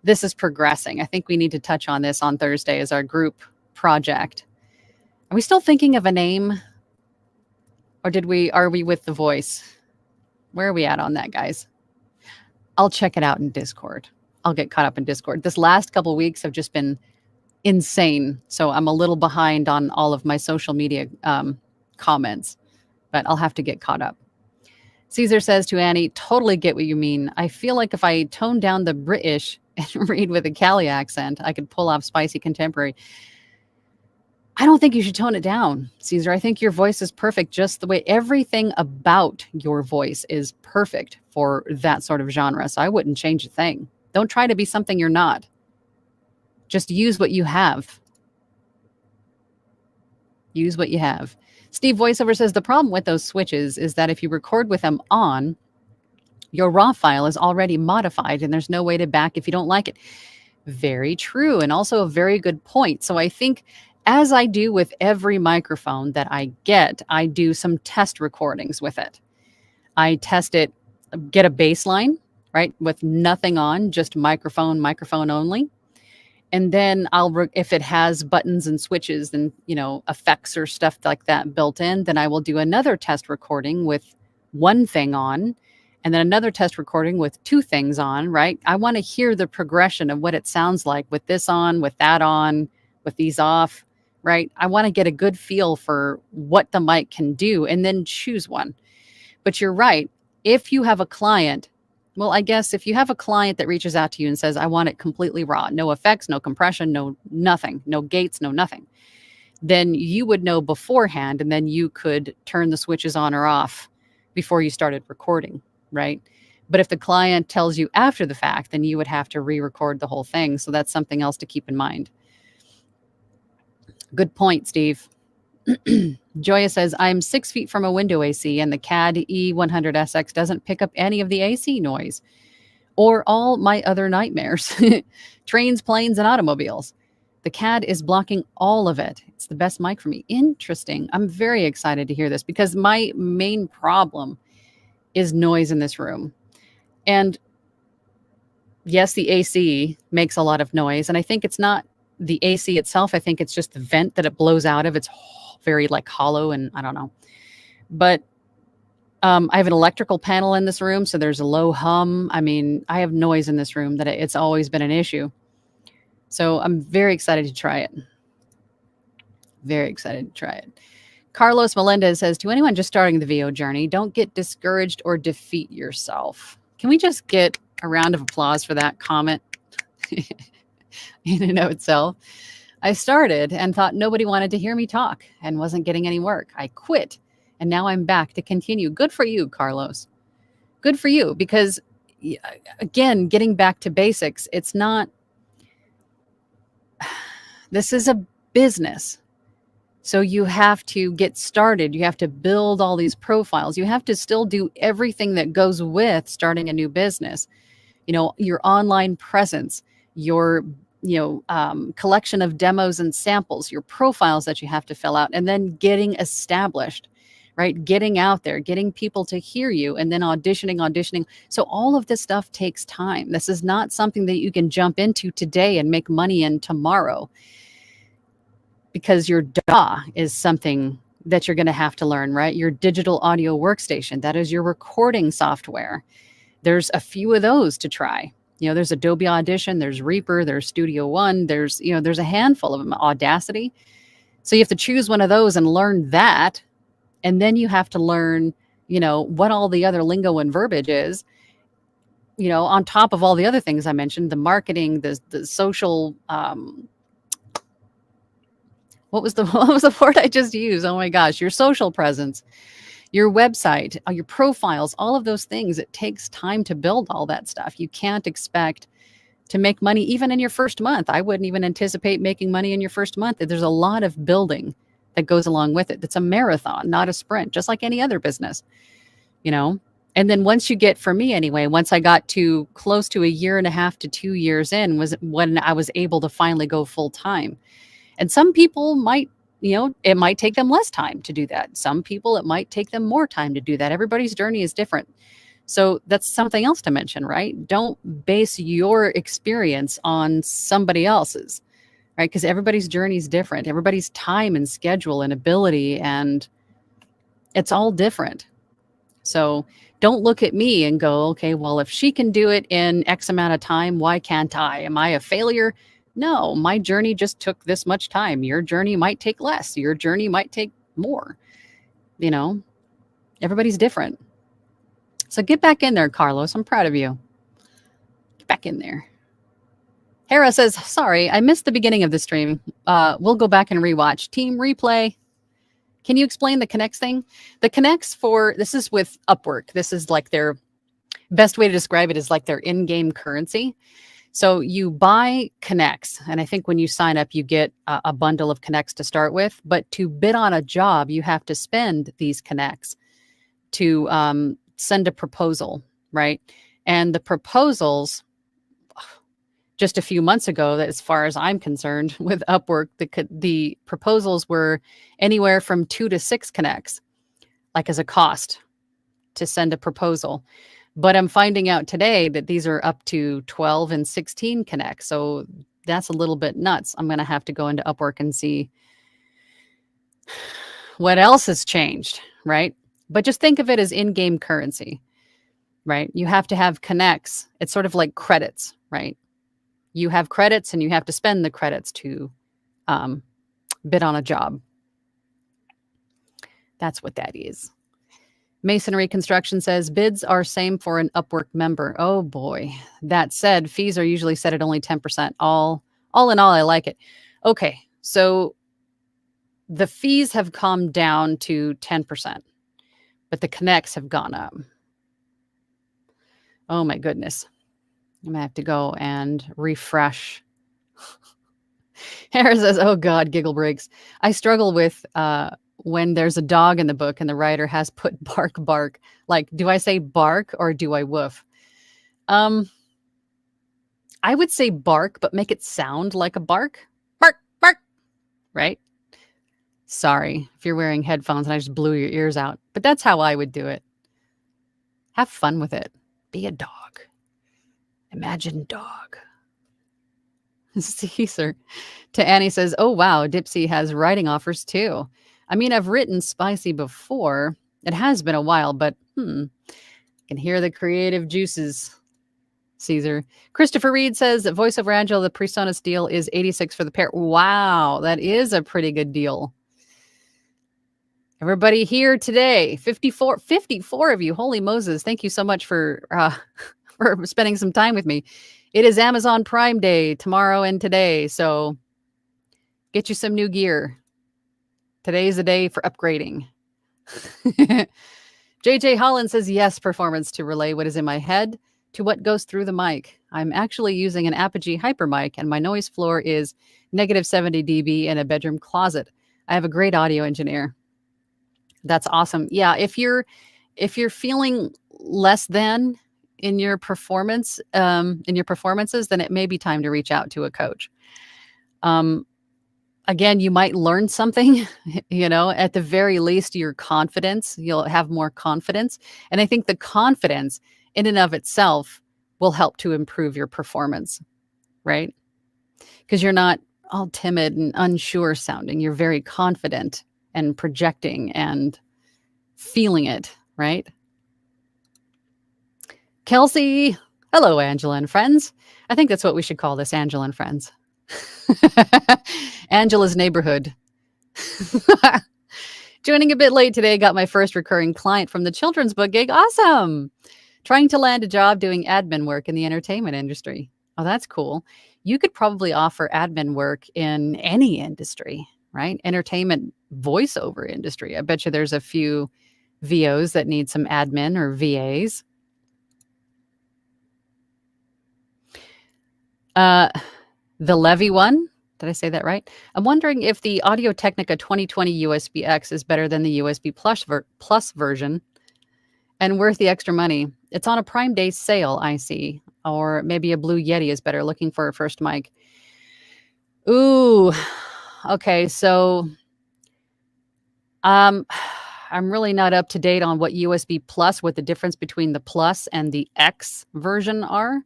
this is progressing. I think we need to touch on this on Thursday as our group project. Are we still thinking of a name? Or are we with the voice? Where are we at on that, guys? I'll check it out in Discord. I'll get caught up in Discord. This last couple of weeks have just been insane. So I'm a little behind on all of my social media comments, but I'll have to get caught up. Caesar says to Annie, totally get what you mean. I feel like if I tone down the British and read with a Cali accent, I could pull off spicy contemporary. I don't think you should tone it down, Caesar. I think your voice is perfect just the way everything about your voice is perfect for that sort of genre. So I wouldn't change a thing. Don't try to be something you're not. Just use what you have. Use what you have. Steve Voiceover says the problem with those switches is that if you record with them on, your raw file is already modified and there's no way to back if you don't like it. Very true. And also a very good point. So I think as I do with every microphone that I get, I do some test recordings with it. I test it, get a baseline, right? With nothing on, just microphone only. And then if it has buttons and switches and, effects or stuff like that built in, then I will do another test recording with one thing on, and then another test recording with two things on, right? I want to hear the progression of what it sounds like with this on, with that on, with these off, right? I want to get a good feel for what the mic can do and then choose one. But you're right. If you have a client, well, I guess if you have a client that reaches out to you and says, I want it completely raw, no effects, no compression, no nothing, no gates, no nothing, then you would know beforehand, and then you could turn the switches on or off before you started recording, right? But if the client tells you after the fact, then you would have to re-record the whole thing. So that's something else to keep in mind. Good point, Steve. Joya says, I'm 6 feet from a window AC and the CAD E100SX doesn't pick up any of the AC noise or all my other nightmares, trains, planes, and automobiles. The CAD is blocking all of it. It's the best mic for me. Interesting. I'm very excited to hear this because my main problem is noise in this room. And yes, the AC makes a lot of noise. And I think it's not the AC itself. I think it's just the vent that it blows out of. It's very hollow and I don't know. But I have an electrical panel in this room, so there's a low hum. I mean, I have noise in this room that it's always been an issue. So I'm very excited to try it. Very excited to try it. Carlos Melendez says, to anyone just starting the VO journey, don't get discouraged or defeat yourself. Can we just get a round of applause for that comment? In and of itself. I started and thought nobody wanted to hear me talk and wasn't getting any work. I quit and now I'm back to continue. Good for you, Carlos. Good for you, because again, getting back to basics, it's not, this is a business. So you have to get started. You have to build all these profiles. You have to still do everything that goes with starting a new business. Your online presence, your collection of demos and samples, your profiles that you have to fill out, and then getting established, right? Getting out there, getting people to hear you, and then auditioning. So all of this stuff takes time. This is not something that you can jump into today and make money in tomorrow, because your DAW is something that you're going to have to learn, right? Your digital audio workstation, that is your recording software. There's a few of those to try. There's Adobe Audition, there's Reaper, there's Studio One, there's a handful of them, Audacity. So you have to choose one of those and learn that. And then you have to learn, what all the other lingo and verbiage is, on top of all the other things I mentioned, the marketing, the social, what was the word I just used? Oh my gosh, your social presence, your website, your profiles, all of those things. It takes time to build all that stuff. You can't expect to make money even in your first month. I wouldn't even anticipate making money in your first month. There's a lot of building that goes along with it. It's a marathon, not a sprint, just like any other business, And then once you get, for me anyway, once I got to close to a year and a half to 2 years in, was when I was able to finally go full time. And some people might, it might take them less time to do that. Some people, it might take them more time to do that. Everybody's journey is different. So that's something else to mention, right? Don't base your experience on somebody else's, right? Because everybody's journey is different. Everybody's time and schedule and ability, and it's all different. So don't look at me and go, okay, well, if she can do it in X amount of time, why can't I? Am I a failure? No, my journey just took this much time. Your journey might take less. Your journey might take more. Everybody's different. So get back in there, Carlos. I'm proud of you. Get back in there. Hera says, sorry, I missed the beginning of the stream. We'll go back and rewatch. Team replay. Can you explain the Connects thing? The Connects this is with Upwork. This is like their best way to describe it is like their in-game currency. So you buy Connects, and I think when you sign up, you get a bundle of Connects to start with. But to bid on a job, you have to spend these Connects to send a proposal, right? And the proposals, just a few months ago, that as far as I'm concerned, with Upwork, the proposals were anywhere from 2 to 6 Connects, like as a cost to send a proposal. But I'm finding out today that these are up to 12 and 16 Connects. So that's a little bit nuts. I'm going to have to go into Upwork and see what else has changed, right? But just think of it as in-game currency, right? You have to have Connects. It's sort of like credits, right? You have credits and you have to spend the credits to bid on a job. That's what that is. Masonry Construction says bids are same for an Upwork member. Oh boy. That said, fees are usually set at only 10%. All in all, I like it. Okay. So the fees have come down to 10%, but the Connects have gone up. Oh my goodness. I'm gonna have to go and refresh. Harris says, oh God, giggle breaks. I struggle with when there's a dog in the book and the writer has put bark, bark. Like, do I say bark or do I woof? I would say bark, but make it sound like a bark. Bark, bark, right? Sorry if you're wearing headphones and I just blew your ears out, but that's how I would do it. Have fun with it. Be a dog. Imagine dog. Caesar to Annie says, oh, wow, Dipsy has writing offers too. I mean, I've written spicy before. It has been a while, but I can hear the creative juices. Caesar. Christopher Reed says, voiceover Angela, the PreSonus deal is 86 for the pair. Wow, that is a pretty good deal. Everybody here today, 54 of you. Holy Moses. Thank you so much for spending some time with me. It is Amazon Prime Day tomorrow and today, so get you some new gear. Today's the day for upgrading. JJ Holland says, yes, performance to relay what is in my head to what goes through the mic. I'm actually using an Apogee Hyper mic, and my noise floor is negative 70 dB in a bedroom closet. I have a great audio engineer. That's awesome. Yeah, if you're feeling less than in your performances, then it may be time to reach out to a coach. Again, you might learn something, at the very least, your confidence, you'll have more confidence. And I think the confidence in and of itself will help to improve your performance, right? Because you're not all timid and unsure sounding. You're very confident and projecting and feeling it, right? Kelsey, hello, Angela and friends. I think that's what we should call this, Angela and friends. Angela's neighborhood. Joining a bit late today, got my first recurring client from the children's book gig. Awesome. Trying to land a job doing admin work in the entertainment industry. Oh, that's cool. You could probably offer admin work in any industry, right? Entertainment voiceover industry. I bet you there's a few VOs that need some admin or VAs. The Levy one, did I say that right? I'm wondering if the Audio-Technica 2020 USB-X is better than the USB Plus version. and worth the extra money. It's on a Prime Day sale, I see. Or maybe a Blue Yeti is better. Looking for a first mic. Ooh, okay. So, um, I'm really not up to date on what USB Plus, what the difference between the Plus and the X version are.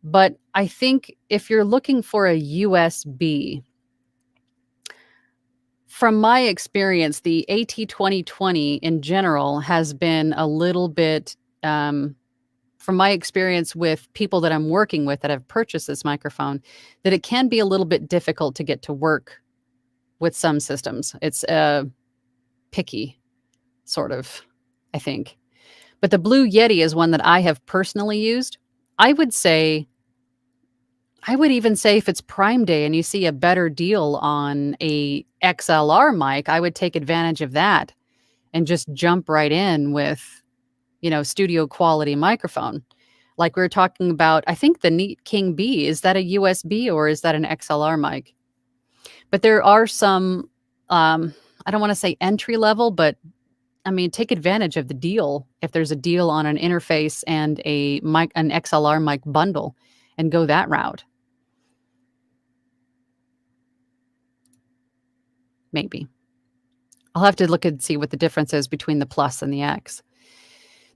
But I think if you're looking for a USB, from my experience, the AT2020 in general has been a little bit, from my experience with people that I'm working with that have purchased this microphone, that it can be a little bit difficult to get to work with some systems. It's picky, sort of, I think. But the Blue Yeti is one that I have personally used. I would even say if it's Prime Day and you see a better deal on a XLR mic, I would take advantage of that and just jump right in with, studio quality microphone. Like we were talking about, I think the Neat King B, is that a USB or is that an XLR mic? But there are some, I don't want to say entry level, but I mean, take advantage of the deal if there's a deal on an interface and a mic, an XLR mic bundle, and go that route. Maybe. I'll have to look and see what the difference is between the Plus and the X.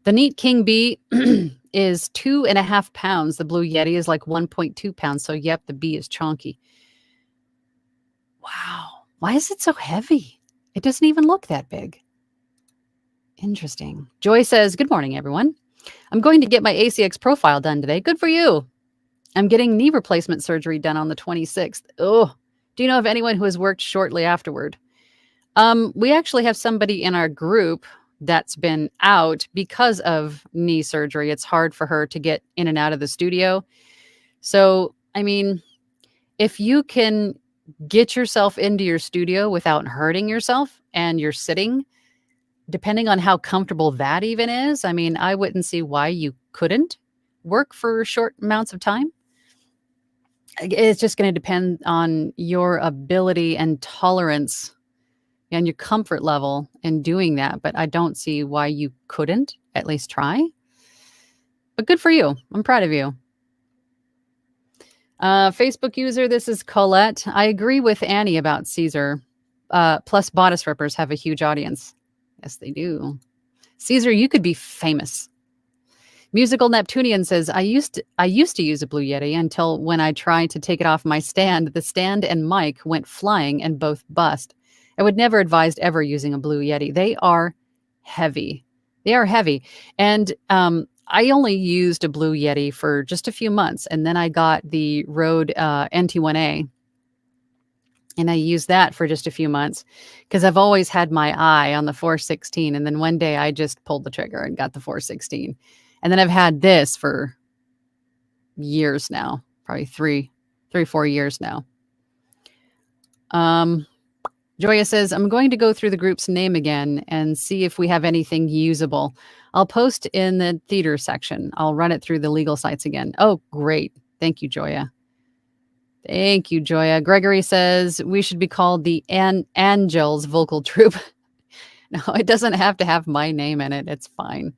The Neat King B is 2.5 pounds. The Blue Yeti is like 1.2 pounds. So, yep, the B is chunky. Wow. Why is it so heavy? It doesn't even look that big. Interesting. Joy says, good morning, everyone. I'm going to get my ACX profile done today. Good for you. I'm getting knee replacement surgery done on the 26th. Oh, do you know of anyone who has worked shortly afterward? We actually have somebody in our group that's been out because of knee surgery. It's hard for her to get in and out of the studio. So, I mean, if you can get yourself into your studio without hurting yourself and you're sitting, depending on how comfortable that even is, I mean, I wouldn't see why you couldn't work for short amounts of time. It's just going to depend on your ability and tolerance and your comfort level in doing that. But I don't see why you couldn't at least try. But good for you. I'm proud of you. Facebook user, this is Colette. I agree with Annie about Caesar. Plus, bodice rippers have a huge audience. Yes, they do. Caesar, you could be famous. Musical Neptunian says, I used to use a Blue Yeti until when I tried to take it off my stand, the stand and mic went flying and both bust. I would never advise ever using a Blue Yeti. They are heavy. They are heavy. And I only used a Blue Yeti for just a few months. And then I got the Rode NT1A. And I used that for just a few months because I've always had my eye on the 416. And then one day I just pulled the trigger and got the 416. And then I've had this for years now, probably three, 4 years now. Joya says, I'm going to go through the group's name again and see if we have anything usable. I'll post in the theater section. I'll run it through the legal sites again. Oh, great. Thank you, Joya. Thank you, Joya. Gregory says, we should be called the Angels Vocal Troupe. No, it doesn't have to have my name in it. It's fine.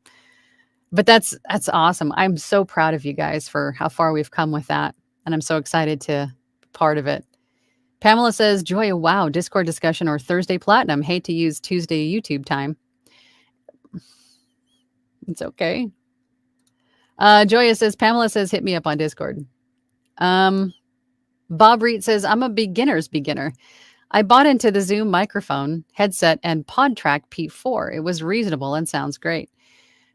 But that's awesome. I'm so proud of you guys for how far we've come with that. And I'm so excited to be part of it. Pamela says, Joya, wow, Discord discussion or Thursday Platinum. Hate to use Tuesday YouTube time. It's okay. Joya says, Pamela says, hit me up on Discord. Bob Reed says, I'm a beginner's beginner. I bought into the Zoom microphone, headset, and PodTrack P4. It was reasonable and sounds great.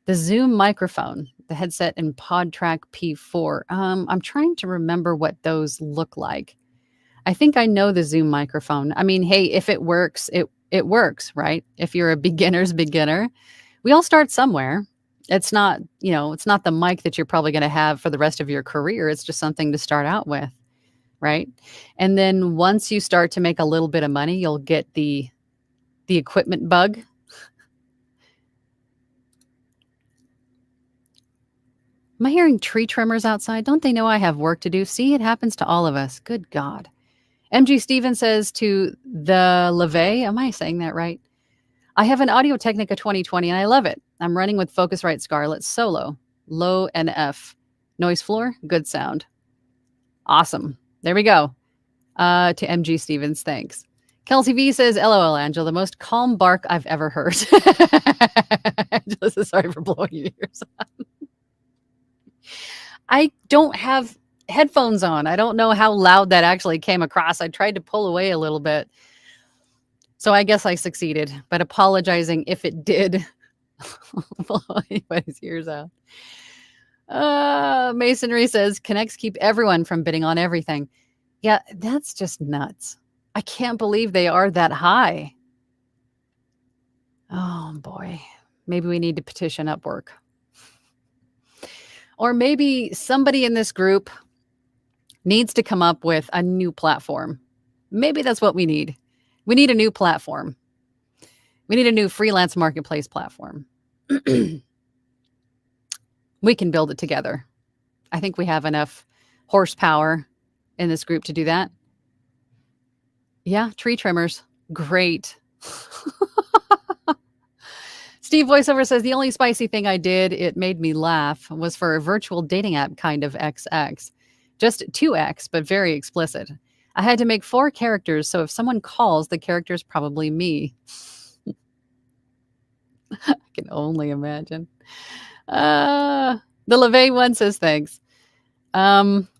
The Zoom microphone, the headset, and PodTrack P4. I'm trying to remember what those look like. I think I know the Zoom microphone. I mean, hey, if it works, it works, right? If you're a beginner's beginner, we all start somewhere. It's not, it's not the mic that you're probably going to have for the rest of your career. It's just something to start out with, right? And then once you start to make a little bit of money, you'll get the equipment bug. Am I hearing tree trimmers outside? Don't they know I have work to do? See, it happens to all of us. Good God. MG Stevens says to the LeVay, am I saying that right? I have an Audio Technica 2020 and I love it. I'm running with Focusrite Scarlett Solo, low NF. Noise floor, good sound. Awesome. There we go. To MG Stevens, thanks. Kelsey V says, LOL, Angela, the most calm bark I've ever heard. Angela says, sorry for blowing your ears out. I don't have headphones on. I don't know how loud that actually came across. I tried to pull away a little bit. So I guess I succeeded, but apologizing if it did blow anybody's ears out. Masonry says, connects keep everyone from bidding on everything. Yeah, that's just nuts. I can't believe they are that high. Oh, boy. Maybe we need to petition Upwork. Or maybe somebody in this group needs to come up with a new platform. Maybe that's what we need. We need a new platform. We need a new freelance marketplace platform. We can build it together. I think we have enough horsepower in this group to do that. Yeah, tree trimmers. Great. Steve Voiceover says, the only spicy thing I did, it made me laugh, was for a virtual dating app kind of XX. Just 2X, but very explicit. I had to make 4 characters, so if someone calls, the character is probably me. I can only imagine. The LeVay one says, thanks. BB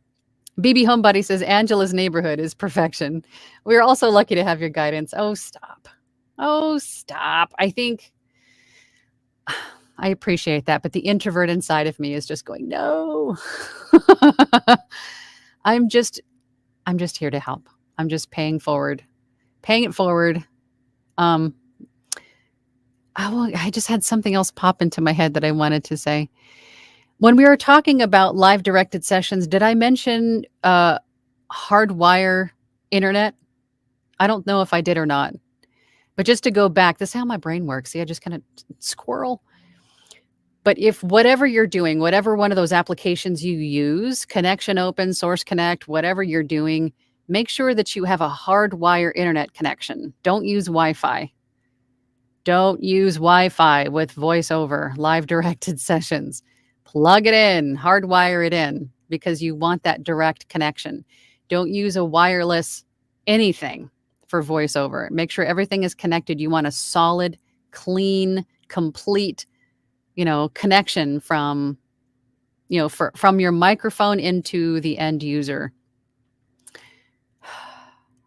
Homebuddy says, Angela's neighborhood is perfection. We're also lucky to have your guidance. Oh, stop. Oh, stop. I think I appreciate that, but the introvert inside of me is just going, no. I'm just here to help. I'm just paying it forward. I just had something else pop into my head that I wanted to say. When we were talking about live directed sessions, did I mention hardwire internet? I don't know if I did or not. But just to go back, this is how my brain works. See, I just kind of squirrel. But if whatever you're doing, whatever one of those applications you use, Connection Open, Source Connect, whatever you're doing, make sure that you have a hardwire internet connection. Don't use Wi-Fi. Don't use Wi-Fi with VoiceOver, live directed sessions. Plug it in, hardwire it in, because you want that direct connection. Don't use a wireless anything for VoiceOver. Make sure everything is connected. You want a solid, clean, complete, connection from your microphone into the end user. I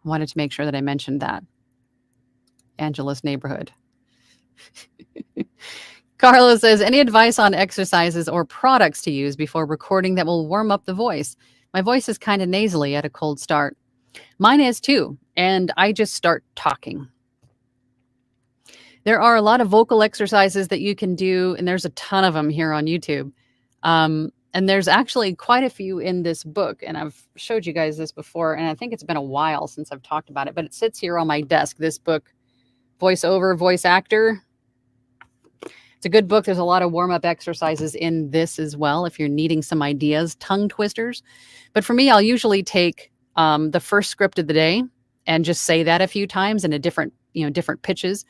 wanted to make sure that I mentioned that. Angela's neighborhood. Carlos says, any advice on exercises or products to use before recording that will warm up the voice? My voice is kind of nasally at a cold start. Mine is too, and I just start talking. There are a lot of vocal exercises that you can do, and there's a ton of them here on YouTube. And there's actually quite a few in this book, and I've showed you guys this before, and I think it's been a while since I've talked about it, but it sits here on my desk, this book, Voiceover, Voice Actor. It's a good book. There's a lot of warm-up exercises in this as well if you're needing some ideas, tongue twisters. But for me, I'll usually take the first script of the day and just say that a few times in a different pitches,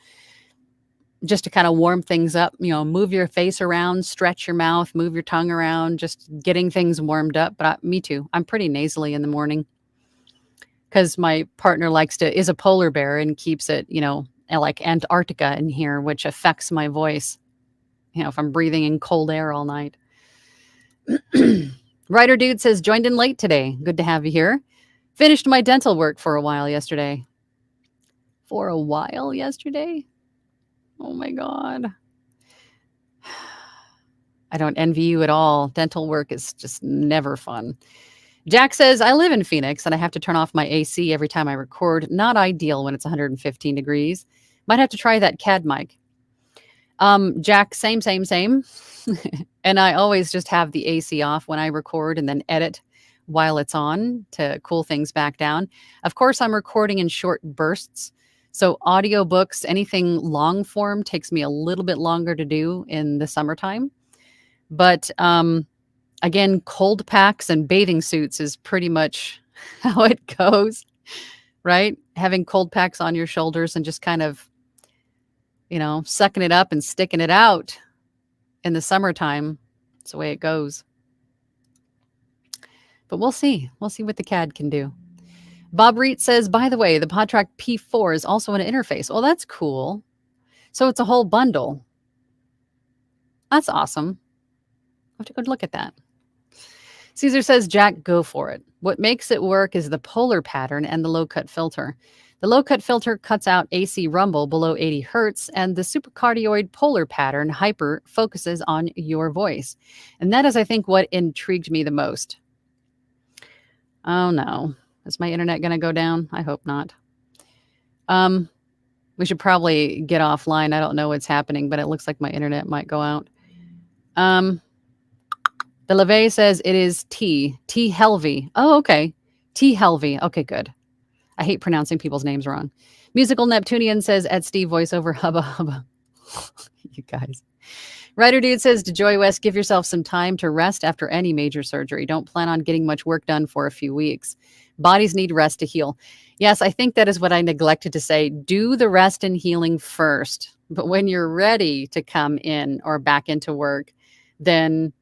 just to kind of warm things up. Move your face around, stretch your mouth, move your tongue around, just getting things warmed up. But me too. I'm pretty nasally in the morning because my partner is a polar bear and keeps it, like Antarctica in here, which affects my voice. If I'm breathing in cold air all night. Writer Dude says, joined in late today. Good to have you here. Finished my dental work for a while yesterday. Oh my God. I don't envy you at all. Dental work is just never fun. Jack says, I live in Phoenix and I have to turn off my AC every time I record. Not ideal when it's 115 degrees. Might have to try that CAD mic. Jack, same. And I always just have the AC off when I record and then edit while it's on to cool things back down. Of course, I'm recording in short bursts. So audiobooks, anything long form takes me a little bit longer to do in the summertime. But again, cold packs and bathing suits is pretty much how it goes, right? Having cold packs on your shoulders and just kind of, sucking it up and sticking it out. in the summertime, it's the way it goes. But we'll see. We'll see what the CAD can do. Bob Reet says, by the way, the PodTrack P4 is also an interface. Well, that's cool. So it's a whole bundle. That's awesome. I'll have to go look at that. Caesar says, Jack, go for it. What makes it work is the polar pattern and the low-cut filter. The low-cut filter cuts out AC rumble below 80 hertz, and the supercardioid polar pattern hyper focuses on your voice. And that is, I think, what intrigued me the most. Oh, no. Is my internet going to go down? I hope not. We should probably get offline. I don't know what's happening, but it looks like my internet might go out. The LeVay says it is T Helvey. Oh, okay. T Helvey. Okay, good. I hate pronouncing people's names wrong. Musical Neptunian says at Steve voiceover hubba hubba. You guys. Writer Dude says to Joy West, give yourself some time to rest after any major surgery. Don't plan on getting much work done for a few weeks. Bodies need rest to heal. Yes, I think that is what I neglected to say. Do the rest and healing first. But when you're ready to come in or back into work, then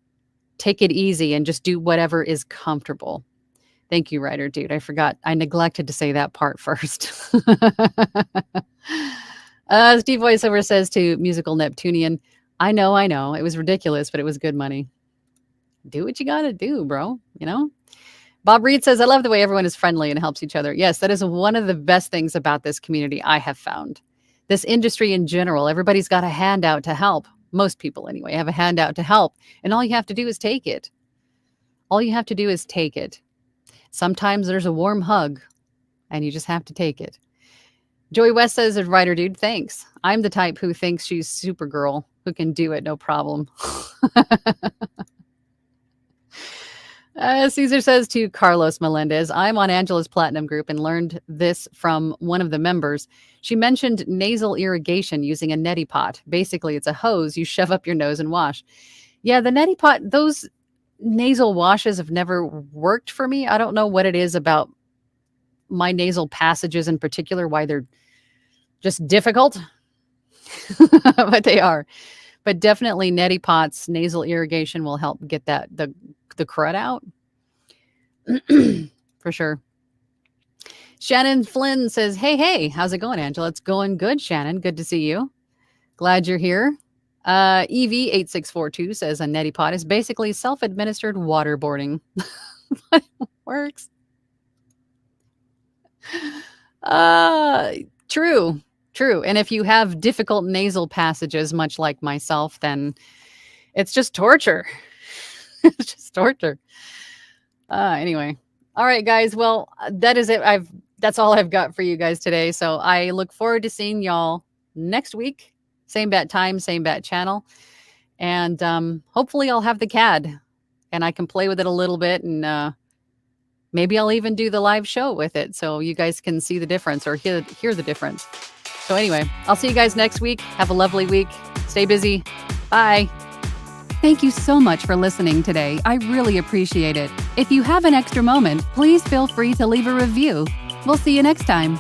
take it easy and just do whatever is comfortable. Thank you, Writer Dude. I forgot. I neglected to say that part first. Steve Voiceover says to Musical Neptunian, I know. It was ridiculous, but it was good money. Do what you got to do, bro. You know? Bob Reed says, I love the way everyone is friendly and helps each other. Yes, that is one of the best things about this community I have found. This industry in general, everybody's got a handout to help. Most people, anyway, have a handout to help. And all you have to do is take it. All you have to do is take it. Sometimes there's a warm hug, and you just have to take it. Joey West says, Writer Dude, thanks. I'm the type who thinks she's Supergirl, who can do it, no problem. Caesar says to Carlos Melendez, I'm on Angela's Platinum group and learned this from one of the members. She mentioned nasal irrigation using a neti pot. Basically, it's a hose you shove up your nose and wash. Yeah, the neti pot, those nasal washes have never worked for me. I don't know what it is about my nasal passages in particular, why they're just difficult, but they are. But definitely neti pots, nasal irrigation will help get that the crud out. For sure. Shannon Flynn says, hey, how's it going, Angela? It's going good, Shannon. Good to see you. Glad you're here. EV8642 says a neti pot is basically self-administered waterboarding. But it works. True. And if you have difficult nasal passages, much like myself, then it's just torture. It's just torture. Anyway. All right, guys. Well, that is it. That's all I've got for you guys today. So I look forward to seeing y'all next week. Same bat time, same bat channel. And hopefully I'll have the CAD and I can play with it a little bit. And maybe I'll even do the live show with it so you guys can see the difference or hear the difference. So anyway, I'll see you guys next week. Have a lovely week. Stay busy. Bye. Thank you so much for listening today. I really appreciate it. If you have an extra moment, please feel free to leave a review. We'll see you next time.